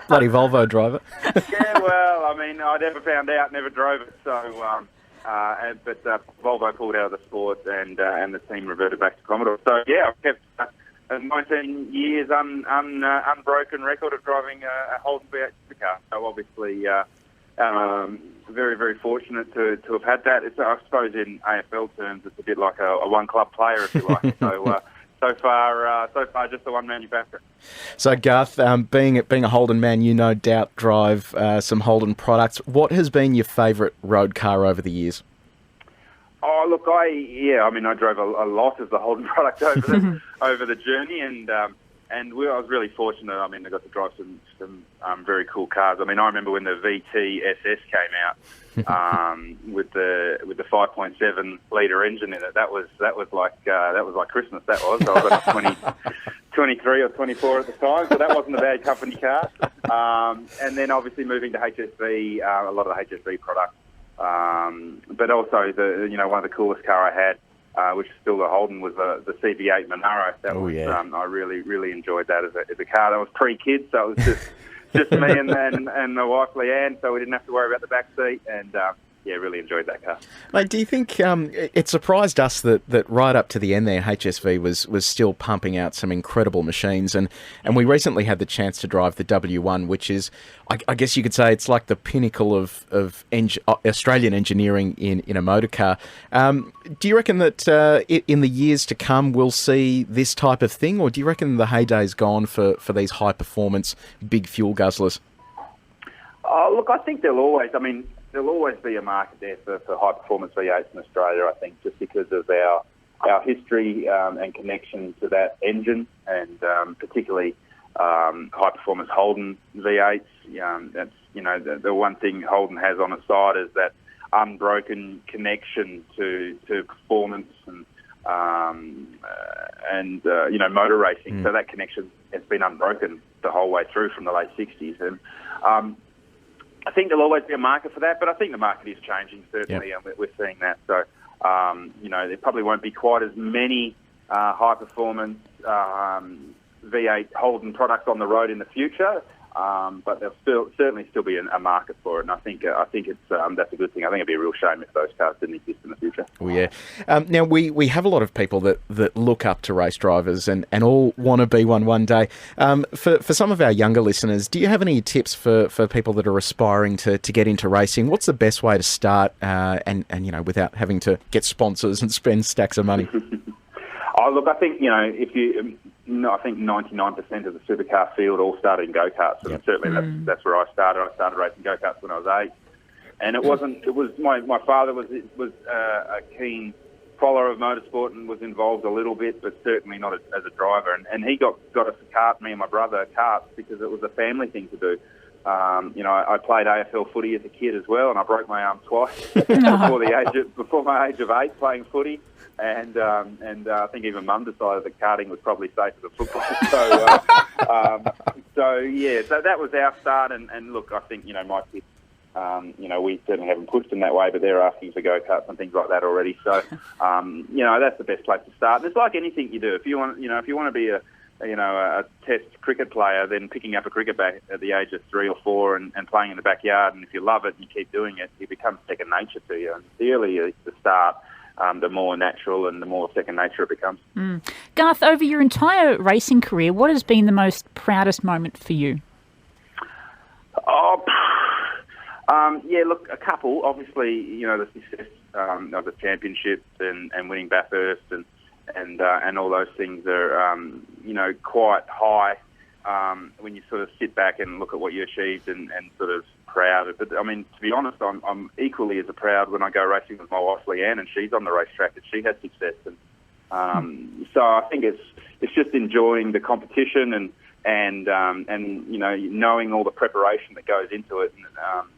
Bloody Volvo driver. Yeah, well, I mean, I never found out, never drove it. So, but Volvo pulled out of the sport, and the team reverted back to Commodore. So yeah, I've kept a 19 years unbroken record of driving a Holden V8 supercar. So obviously. Very, very fortunate to have had that. I suppose in AFL terms, it's a bit like a one-club player, if you like. So far, just the one manufacturer. So Garth, being a Holden man, you no doubt drive some Holden products. What has been your favourite road car over the years? Oh, look, I drove a lot of the Holden product over the journey, and I was really fortunate. I mean, I got to drive some very cool cars. I mean, I remember when the VT SS came out with the 5.7 litre engine in it. That was like Christmas. That was. I was about 23 or 24 at the time, so that wasn't a bad company car. And then obviously moving to HSV, a lot of the HSV products, but also one of the coolest car I had. Which is still the Holden, was the CB8 Monaro. I really, really enjoyed that as a car. That was pre-kids, so it was just me and my wife Leanne, so we didn't have to worry about the back seat, and really enjoyed that car. Mate, do you think it surprised us that right up to the end there, HSV was still pumping out some incredible machines, and we recently had the chance to drive the W1, which is, I guess you could say, it's like the pinnacle of Australian engineering in a motor car. Do you reckon that in the years to come we'll see this type of thing, or do you reckon the heyday's gone for these high-performance, big fuel guzzlers? Oh, look, I think there'll always be a market there for high-performance V8s in Australia, I think, just because of our history and connection to that engine, and particularly high-performance Holden V8s. That's the one thing Holden has on its side is that unbroken connection to performance and motor racing. So that connection has been unbroken the whole way through from the late 60s, and I think there'll always be a market for that, but I think the market is changing, certainly, and we're seeing that. So, there probably won't be quite as many high-performance V8 Holden products on the road in the future, but there'll certainly still be a market for it, and I think it's that's a good thing. I think it'd be a real shame if those cars didn't exist in the future. Oh, yeah. Now, we have a lot of people that look up to race drivers and all want to be one day. For some of our younger listeners, do you have any tips for people that are aspiring to get into racing? What's the best way to start and without having to get sponsors and spend stacks of money? Oh, look, I think, I think 99% of the supercar field all started in go-karts, and certainly that's where I started. I started racing go-karts when I was 8, and my father was a keen follower of motorsport and was involved a little bit, but certainly not as a driver. And he got us a kart, me and my brother, karts, because it was a family thing to do. I played AFL footy as a kid as well, and I broke my arm twice before my age of 8 playing footy. And I think even Mum decided that karting was probably safer than football. So that was our start. And look, I think my kids, we certainly haven't pushed them that way, but they're asking for go-karts and things like that already. So that's the best place to start. And it's like anything you do. If you want to be a test cricket player, then picking up a cricket bat at the age of 3 or 4 and playing in the backyard, and if you love it and you keep doing it, it becomes second nature to you. And the earlier the start, the more natural and the more second nature it becomes. Garth, over your entire racing career, what has been the most proudest moment for you? Yeah, look, a couple. Obviously, you know, the success of the championships and winning Bathurst and all those things are, you know, quite high when you sort of sit back and look at what you achieved and sort of proud. But, I mean, to be honest, I'm equally as proud when I go racing with my wife, Leanne, and she's on the racetrack and she has success. And so I think it's just enjoying the competition and you know, knowing all the preparation that goes into it, and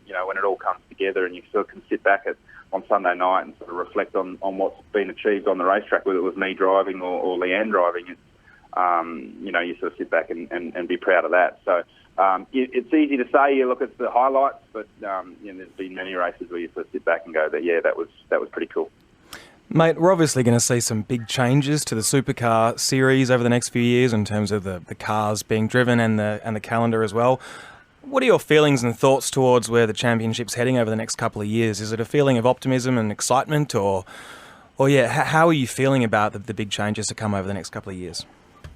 you know, when it all comes together, and you sort of can sit back on Sunday night and sort of reflect on what's been achieved on the racetrack, whether it was me driving or Leanne driving. It's, you know, you sort of sit back and be proud of that. So it's easy to say you look at the highlights, but you know, there's been many races where you sort of sit back and go, that yeah, that was pretty cool. Mate, we're obviously going to see some big changes to the supercar series over the next few years in terms of the cars being driven and the calendar as well. What are your feelings and thoughts towards where the championship's heading over the next couple of years? Is it a feeling of optimism and excitement, or yeah, how are you feeling about the big changes to come over the next couple of years?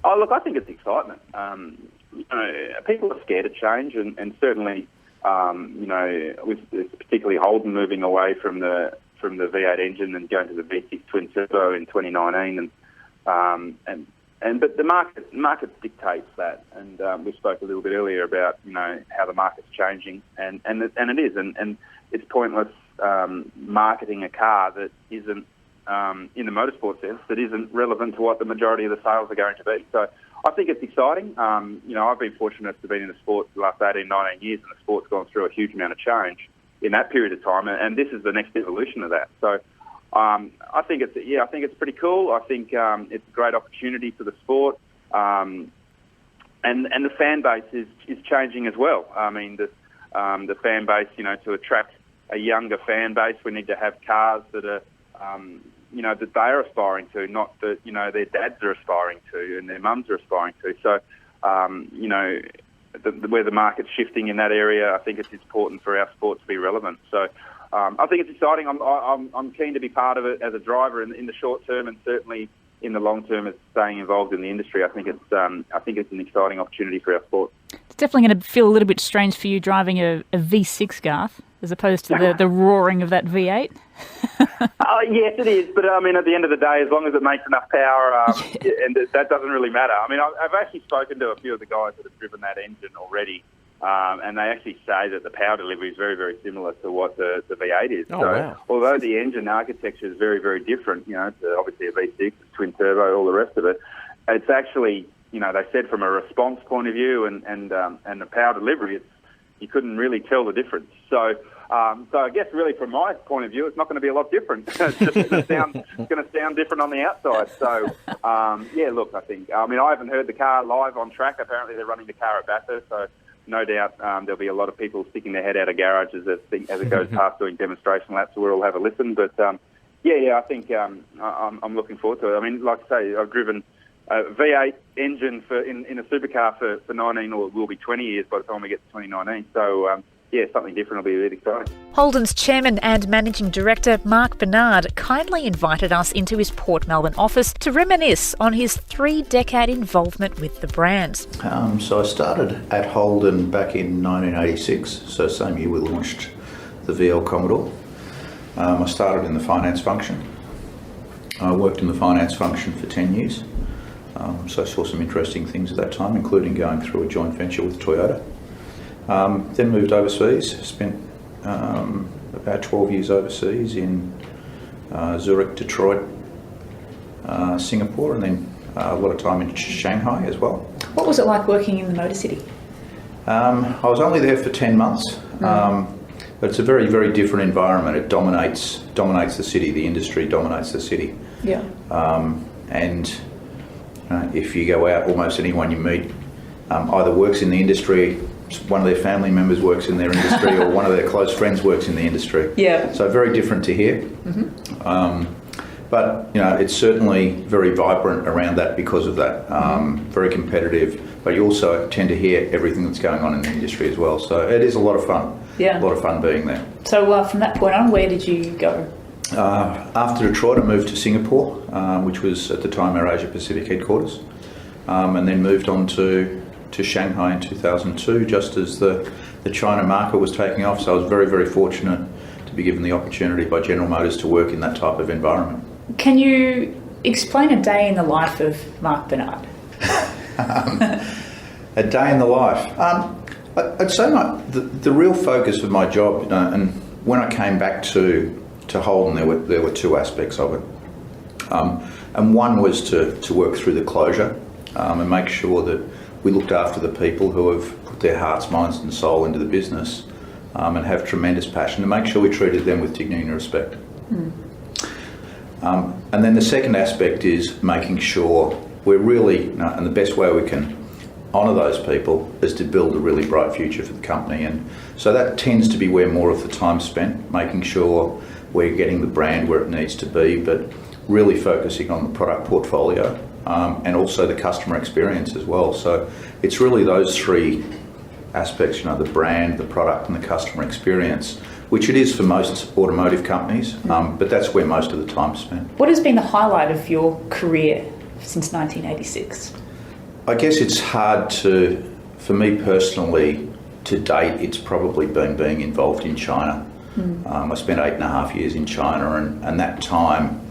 Oh, look, I think it's excitement. You know, people are scared of change, and certainly, you know, with particularly Holden moving away from the V8 engine and going to the V6 twin turbo in 2019, but the market dictates that, and we spoke a little bit earlier about, you know, how the market's changing, and it is, and it's pointless marketing a car that isn't in the motorsport sense, that isn't relevant to what the majority of the sales are going to be. So I think it's exciting. You know, I've been fortunate to have been in the sport for the last 18, 19 years, and the sport's gone through a huge amount of change in that period of time, and this is the next evolution of that. So I think it's pretty cool. I think it's a great opportunity for the sport, and the fan base is changing as well. I mean, the fan base, you know, to attract a younger fan base, we need to have cars that are, you know, that they're aspiring to, not that, you know, their dads are aspiring to and their mums are aspiring to. So, you know, where the market's shifting in that area, I think it's important for our sport to be relevant. So I think it's exciting. I'm keen to be part of it as a driver in the short term, and certainly in the long term as staying involved in the industry. I think it's an exciting opportunity for our sport. It's definitely going to feel a little bit strange for you driving a V6, Garth, as opposed to the roaring of that V8. Yes, it is. But, I mean, at the end of the day, as long as it makes enough power, and that doesn't really matter. I mean, I've actually spoken to a few of the guys that have driven that engine already, and they actually say that the power delivery is very, very similar to what the V8 is. Oh, so, wow. Although the engine architecture is very, very different, you know, to obviously a V6, twin turbo, all the rest of it, it's actually, you know, they said from a response point of view and the power delivery, you couldn't really tell the difference. So I guess really from my point of view, it's not going to be a lot different. It's just going to sound different on the outside. So yeah, look, I haven't heard the car live on track. Apparently they're running the car at Bathurst, so no doubt there'll be a lot of people sticking their head out of garages as it goes past doing demonstration laps. So we'll have a listen. But I think I'm looking forward to it. I mean, like I say, I've driven a V8 engine in a supercar for 19, or will be 20 years by the time we get to 2019. So something different will be really exciting. Holden's chairman and managing director, Mark Bernard, kindly invited us into his Port Melbourne office to reminisce on his 3-decade involvement with the brand. So I started at Holden back in 1986, so same year we launched the VL Commodore. I started in the finance function. I worked in the finance function for 10 years, so I saw some interesting things at that time, including going through a joint venture with Toyota. Then moved overseas, spent about 12 years overseas in Zurich, Detroit, Singapore, and then a lot of time in Shanghai as well. What was it like working in the Motor City? I was only there for 10 months, but it's a very, very different environment. It dominates the city, the industry dominates the city. Yeah. And if you go out, almost anyone you meet either works in the industry, one of their family members works in their industry, or one of their close friends works in the industry. Yeah. So very different to here. Mm-hmm. But it's certainly very vibrant around that because of that. Very competitive, but you also tend to hear everything that's going on in the industry as well. So it is a lot of fun. Yeah. A lot of fun being there. So from that point on, where did you go? After Detroit, I moved to Singapore, which was at the time our Asia Pacific headquarters, and then moved on to Shanghai in 2002, just as the the China market was taking off, so I was very, very fortunate to be given the opportunity by General Motors to work in that type of environment. Can you explain a day in the life of Mark Bernard? A day in the life. I'd say the real focus of my job, and when I came back to Holden, there were two aspects of it. And one was to work through the closure and make sure that we looked after the people who have put their hearts, minds and soul into the business and have tremendous passion, to make sure we treated them with dignity and respect. And then the second aspect is making sure we're really, and the best way we can honour those people is to build a really bright future for the company. And so that tends to be where more of the time's spent, making sure we're getting the brand where it needs to be, but really focusing on the product portfolio and also the customer experience as well. So it's really those three aspects, the brand, the product and the customer experience, which it is for most automotive companies, but that's where most of the time's spent. What has been the highlight of your career since 1986? I guess it's hard for me personally, to date, it's probably been being involved in China. I spent 8.5 years in China, and that time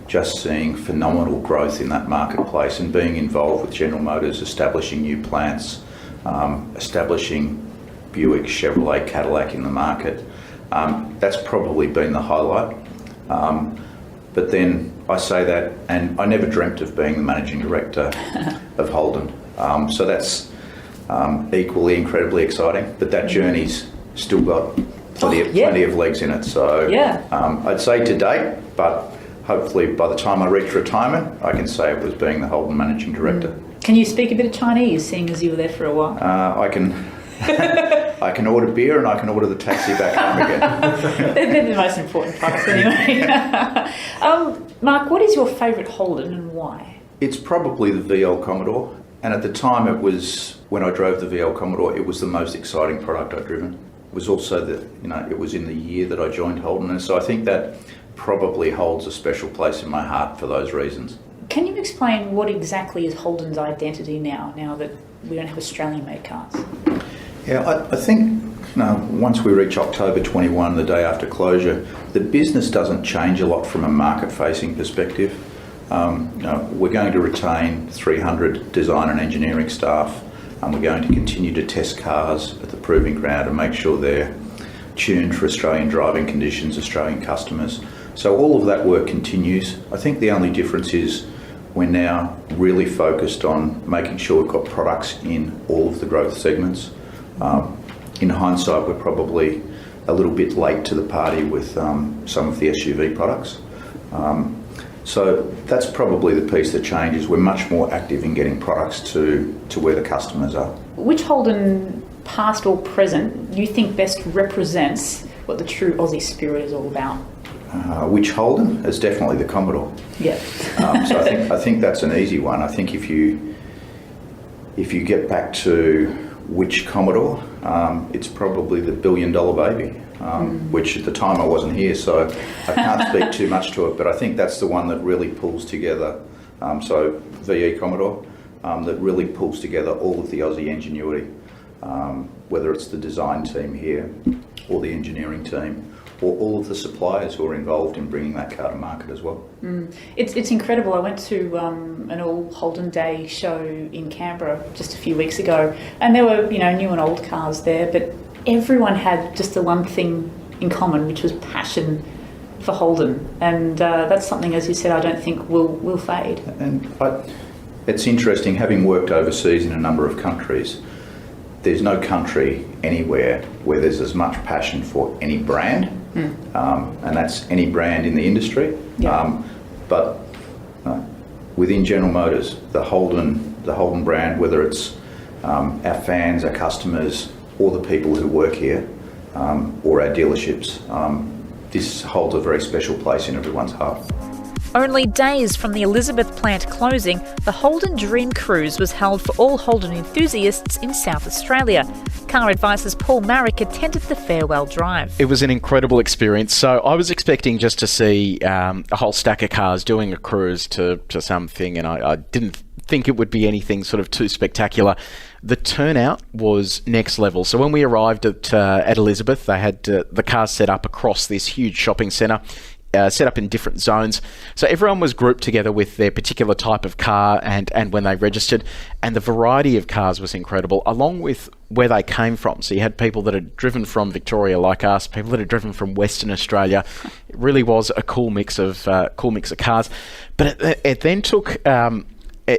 just seeing phenomenal growth in that marketplace and being involved with General Motors, establishing new plants, establishing Buick, Chevrolet, Cadillac in the market. That's probably been the highlight. But then I say that, and I never dreamt of being the managing director of Holden. So that's equally incredibly exciting. But that journey's still got plenty of legs in it. So I'd say to date, but hopefully by the time I reach retirement, I can say it was being the Holden managing director. Can you speak a bit of Chinese, seeing as you were there for a while? I can. I can order beer and I can order the taxi back home again. They're the most important parts anyway. Mark, what is your favourite Holden and why? It's probably the VL Commodore, and at the time it was, when I drove the VL Commodore, it was the most exciting product I'd driven. It was also it was in the year that I joined Holden, and so I think that probably holds a special place in my heart for those reasons. Can you explain what exactly is Holden's identity now that we don't have Australian-made cars? Yeah, I think once we reach October 21, the day after closure, the business doesn't change a lot from a market-facing perspective. We're going to retain 300 design and engineering staff, and we're going to continue to test cars at the proving ground and make sure they're tuned for Australian driving conditions, Australian customers. So all of that work continues. I think the only difference is we're now really focused on making sure we've got products in all of the growth segments. In hindsight, we're probably a little bit late to the party with some of the SUV products. So that's probably the piece that changes. We're much more active in getting products to where the customers are. Which Holden, past or present, you think best represents what the true Aussie spirit is all about? Which Holden? Is definitely the Commodore. Yeah. So I think that's an easy one. I think if you get back to which Commodore, it's probably the $1 billion baby, which at the time I wasn't here, so I can't speak too much to it, but I think that's the one that really pulls together, so VE Commodore, that really pulls together all of the Aussie ingenuity, whether it's the design team here or the engineering team, or all of the suppliers who are involved in bringing that car to market as well. It's incredible. I went to an all Holden Day show in Canberra just a few weeks ago, and there were new and old cars there, but everyone had just the one thing in common, which was passion for Holden, and that's something, as you said, I don't think will fade. And it's interesting, having worked overseas in a number of countries, there's no country anywhere where there's as much passion for any brand, and that's any brand in the industry. But within General Motors, the Holden brand, whether it's our fans, our customers, or the people who work here, or our dealerships, this holds a very special place in everyone's heart. Only days from the Elizabeth plant closing, the Holden Dream Cruise was held for all Holden enthusiasts in South Australia. Car Advice's Paul Marrick attended the farewell drive. It was an incredible experience. So I was expecting just to see a whole stack of cars doing a cruise to something, and I didn't think it would be anything sort of too spectacular. The turnout was next level. So when we arrived at Elizabeth, they had the cars set up across this huge shopping centre, set up in different zones. So everyone was grouped together with their particular type of car and when they registered. And the variety of cars was incredible, along with where they came from. So you had people that had driven from Victoria like us, people that had driven from Western Australia. It really was a cool mix of cars. But it then took an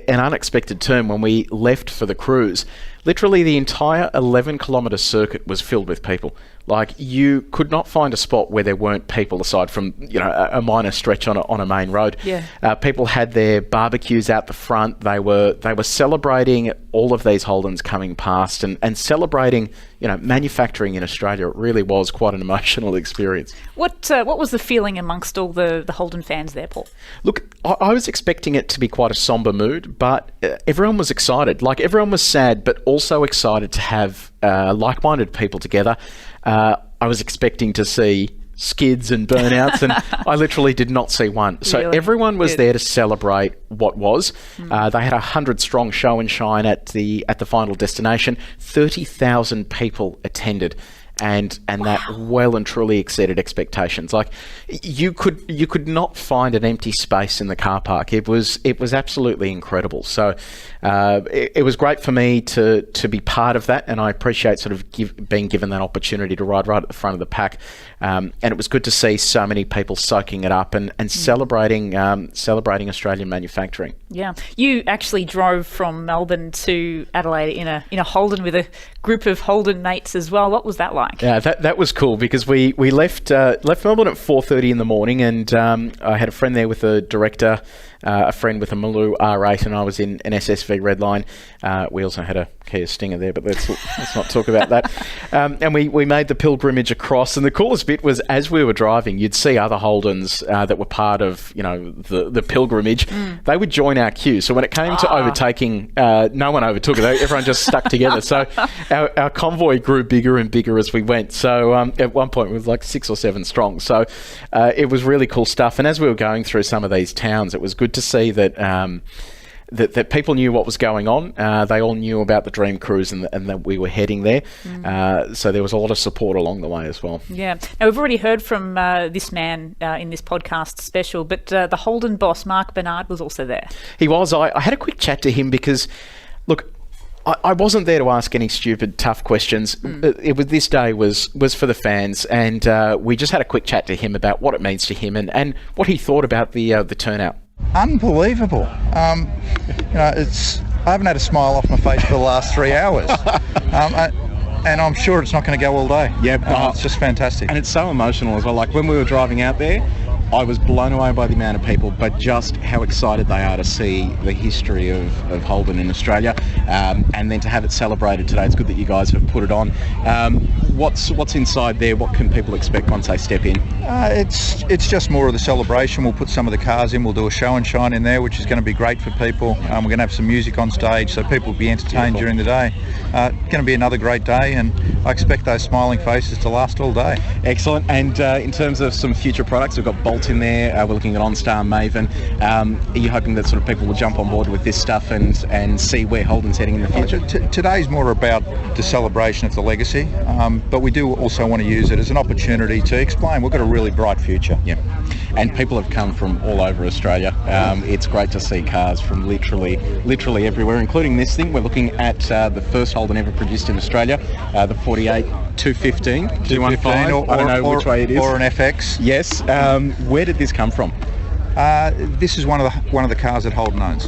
unexpected turn when we left for the cruise. Literally the entire 11-kilometre circuit was filled with people. Like, you could not find a spot where there weren't people, aside from, you know, a minor stretch on a main road. Yeah. People had their barbecues out the front. They were celebrating all of these Holdens coming past and celebrating, you know, manufacturing in Australia. It really was quite an emotional experience. What was the feeling amongst all the Holden fans there, Paul? Look, I was expecting it to be quite a sombre mood, but everyone was excited. Like, everyone was sad, but also excited to have like-minded people together. I was expecting to see skids and burnouts, and I literally did not see one. So really? Everyone was Good. there to celebrate what was. They had 100-strong show and shine at the final destination. 30,000 people attended. And wow. That well and truly exceeded expectations. Like, you could not find an empty space in the car park. It was absolutely incredible. So it was great for me to be part of that, and I appreciate sort of being given that opportunity to ride right at the front of the pack. And it was good to see so many people soaking it up and celebrating Australian manufacturing. Yeah, you actually drove from Melbourne to Adelaide in a Holden with a group of Holden mates as well. What was that like? Yeah, that was cool, because we left Melbourne at 4:30 in the morning, and I had a friend there with a director, a friend with a Maloo R8, and I was in an SSV Redline. We also had a Kia Stinger there, but let's not talk about that. And we made the pilgrimage across, and the coolest bit was, as we were driving, you'd see other Holdens that were part of, you know, the pilgrimage. They would join our queue. So when it came to overtaking, no one overtook it. Everyone just stuck together. So our convoy grew bigger and bigger as we went. So at one point, we were like 6 or 7 strong. So it was really cool stuff. And as we were going through some of these towns, it was good to see that that people knew what was going on. They all knew about the Dream Cruise and that we were heading there. So there was a lot of support along the way as well. Yeah. Now, we've already heard from this man in this podcast special, but the Holden boss, Mark Bernard, was also there. He was. I had a quick chat to him because, look, I wasn't there to ask any stupid, tough questions. This day was for the fans, and we just had a quick chat to him about what it means to him and what he thought about the turnout. Unbelievable. I haven't had a smile off my face for the last 3 hours. And I'm sure it's not going to go all day. Yeah, it's just fantastic. And it's so emotional as well. Like, when we were driving out there, I was blown away by the amount of people, but just how excited they are to see the history of Holden in Australia, and then to have it celebrated today. It's good that you guys have put it on. What's inside there? What can people expect once they step in? It's just more of the celebration. We'll put some of the cars in. We'll do a show and shine in there, which is going to be great for people. We're going to have some music on stage, so people will be entertained during the day. It's going to be another great day, and I expect those smiling faces to last all day. Excellent. And in terms of some future products, we've got Bolt in there. We're looking at OnStar, Maven. Are you hoping that sort of people will jump on board with this stuff and see where Holden's heading in the future? Today's more about the celebration of the legacy, but we do also want to use it as an opportunity to explain we've got a really bright future. Yeah, and people have come from all over Australia. It's great to see cars from literally everywhere, including this thing. We're looking at the first Holden ever produced in Australia, the 48 215, 215, I don't know which way it is. Or an FX. Yes. Where did this come from? This is one of the cars that Holden owns.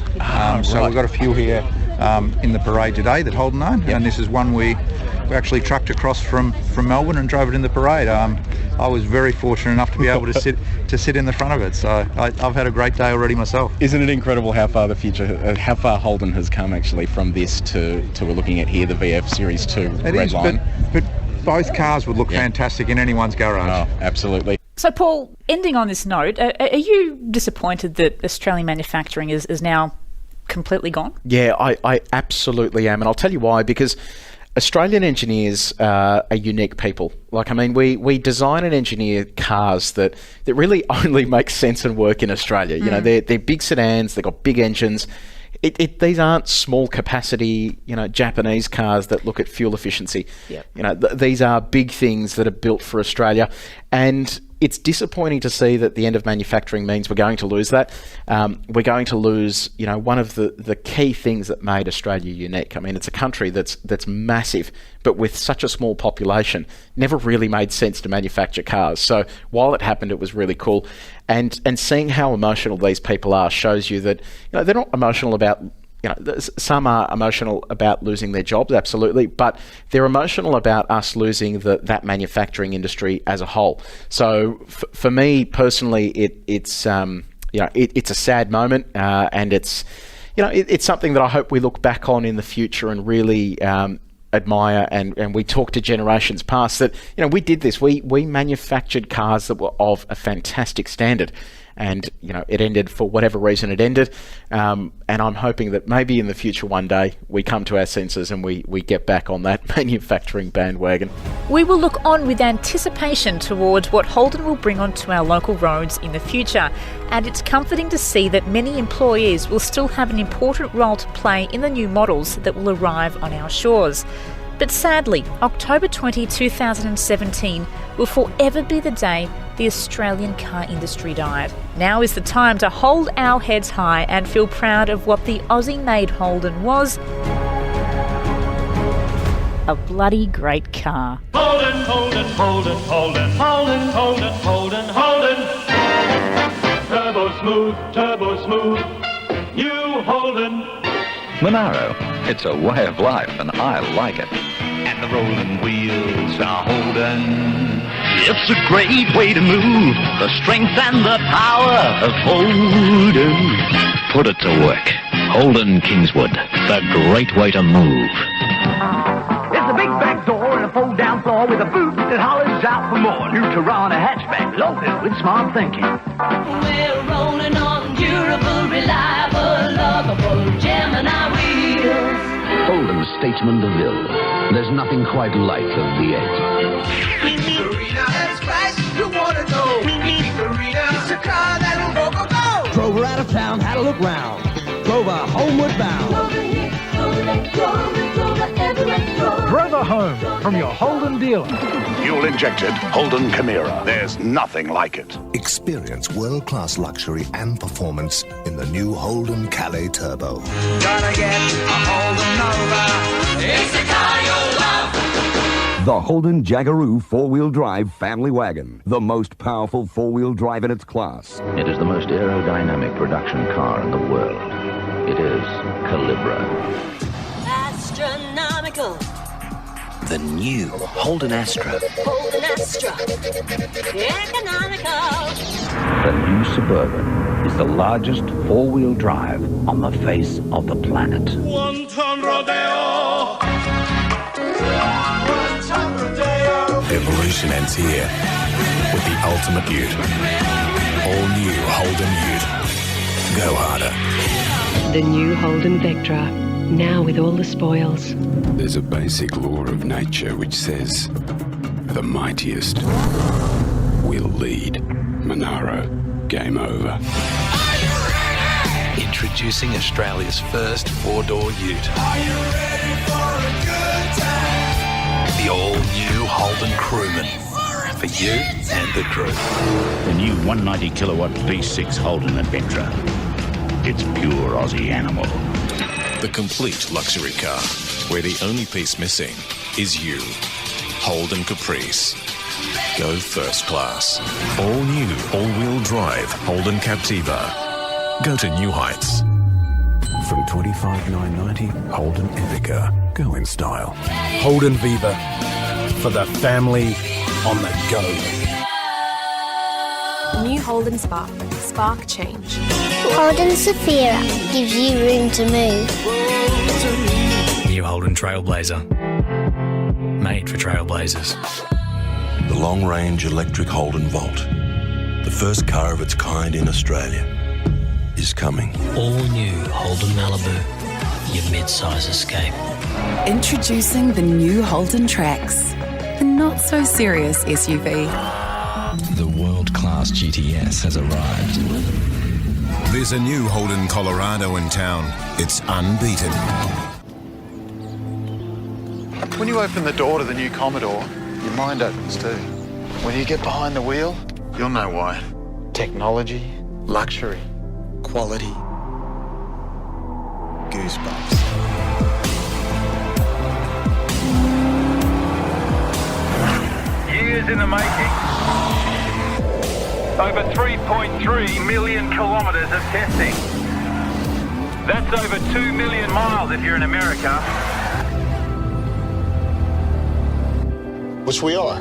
So we've got a few here in the parade today that Holden own, and this is one we actually trucked across from Melbourne and drove it in the parade. I was very fortunate enough to be able to sit in the front of it, so I've had a great day already myself. Isn't it incredible how far how far Holden has come actually from this to we're looking at here, the VF Series 2 Redline? But both cars would look fantastic in anyone's garage. Oh, absolutely. So, Paul, ending on this note, are you disappointed that Australian manufacturing is now completely gone? Yeah, I absolutely am, and I'll tell you why. Because Australian engineers are unique people. Like, I mean, we design and engineer cars that really only make sense and work in Australia. You know, they're big sedans, they've got big engines. these aren't small capacity, Japanese cars that look at fuel efficiency. Yep. These are big things that are built for Australia, and it's disappointing to see that the end of manufacturing means we're going to lose that. We're going to lose, one of the key things that made Australia unique. I mean, it's a country that's massive, but with such a small population, never really made sense to manufacture cars. So while it happened, it was really cool. And seeing how emotional these people are shows you that, they're not emotional about, some are emotional about losing their jobs, absolutely, but they're emotional about us losing that manufacturing industry as a whole. So for me personally, it's a sad moment, and it's something that I hope we look back on in the future and really admire, and we talk to generations past that, we did this. We manufactured cars that were of a fantastic standard. And, it ended for whatever reason it ended. And I'm hoping that maybe in the future one day we come to our senses and we get back on that manufacturing bandwagon. We will look on with anticipation towards what Holden will bring onto our local roads in the future. And it's comforting to see that many employees will still have an important role to play in the new models that will arrive on our shores. But sadly, October 20, 2017 will forever be the day the Australian car industry died. Now is the time to hold our heads high and feel proud of what the Aussie-made Holden was. A bloody great car. Holden, Holden, Holden, Holden, Holden, Holden, Holden, Holden. Turbo smooth, you Holden. Monaro, it's a way of life and I like it. And the rolling wheels are Holden. It's a great way to move, the strength and the power of Holden. Put it to work. Holden Kingswood, the great way to move. It's a big back door and a fold-down floor with a boot that hollers out for more. New Tirana hatchback loaded with smart thinking. We're rolling on durable, reliable, lovable Gemini wheels. Holden Statesman DeVille. There's nothing quite like a V8. Karina, that's right, you wanna know. Karina, it's a car that'll go. Drove her out of town, had a look round. Drove her homeward bound. Drove her home from your Holden dealer. Fuel-injected Holden Chimera. There's nothing like it. Experience world-class luxury and performance in the new Holden Calais Turbo. Gonna get a Holden Nova. It's the car you'll love. The Holden Jaggaroo four-wheel drive family wagon. The most powerful four-wheel drive in its class. It is the most aerodynamic production car in the world. It is Calibra. Astronomical. The new Holden Astra. Holden Astra. Economical. The new Suburban is the largest four-wheel drive on the face of the planet. One-ton rodeo. One-ton rodeo. The evolution ends here with the ultimate ute. All new Holden Ute. Go harder. The new Holden Vectra. Now with all the spoils. There's a basic law of nature which says the mightiest will lead. Monaro, game over. Introducing Australia's first four-door ute. Are you ready for a good time? The all-new Holden Crewman. For you and the crew. The new 190 kilowatt V6 Holden Adventure. It's pure Aussie animal. The complete luxury car, where the only piece missing is you. Holden Caprice. Go first class. All new, all-wheel drive Holden Captiva. Go to new heights. From $25,990, Holden Epica. Go in style. Holden Viva. For the family on the go. New Holden Spark. Spark change. Holden Safira gives you room to move. New Holden Trailblazer. Made for trailblazers. The long-range electric Holden Volt. The first car of its kind in Australia is coming. All new Holden Malibu. Your mid-size escape. Introducing the new Holden Trax. The not-so-serious SUV. The world-class GTS has arrived. There's a new Holden Colorado in town. It's unbeaten. When you open the door to the new Commodore, your mind opens too. When you get behind the wheel, you'll know why. Technology, luxury, quality, goosebumps. Years in the making. Over 3.3 million kilometres of testing. That's over 2 million miles if you're in America. Which we are.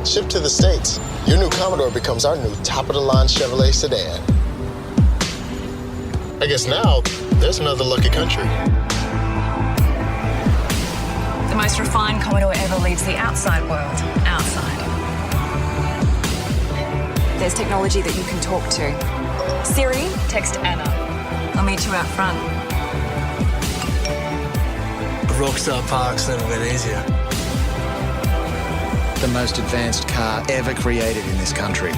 Shipped to the States, your new Commodore becomes our new top-of-the-line Chevrolet sedan. I guess now, there's another lucky country. The most refined Commodore ever leaves the outside world outside. There's technology that you can talk to. Siri, text Anna. I'll meet you out front. Rockstar Park's never been easier. The most advanced car ever created in this country.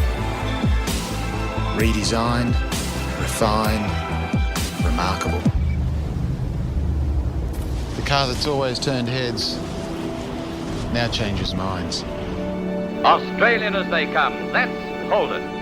Redesigned, refined, remarkable. The car that's always turned heads now changes minds. Australian as they come, that's Holden.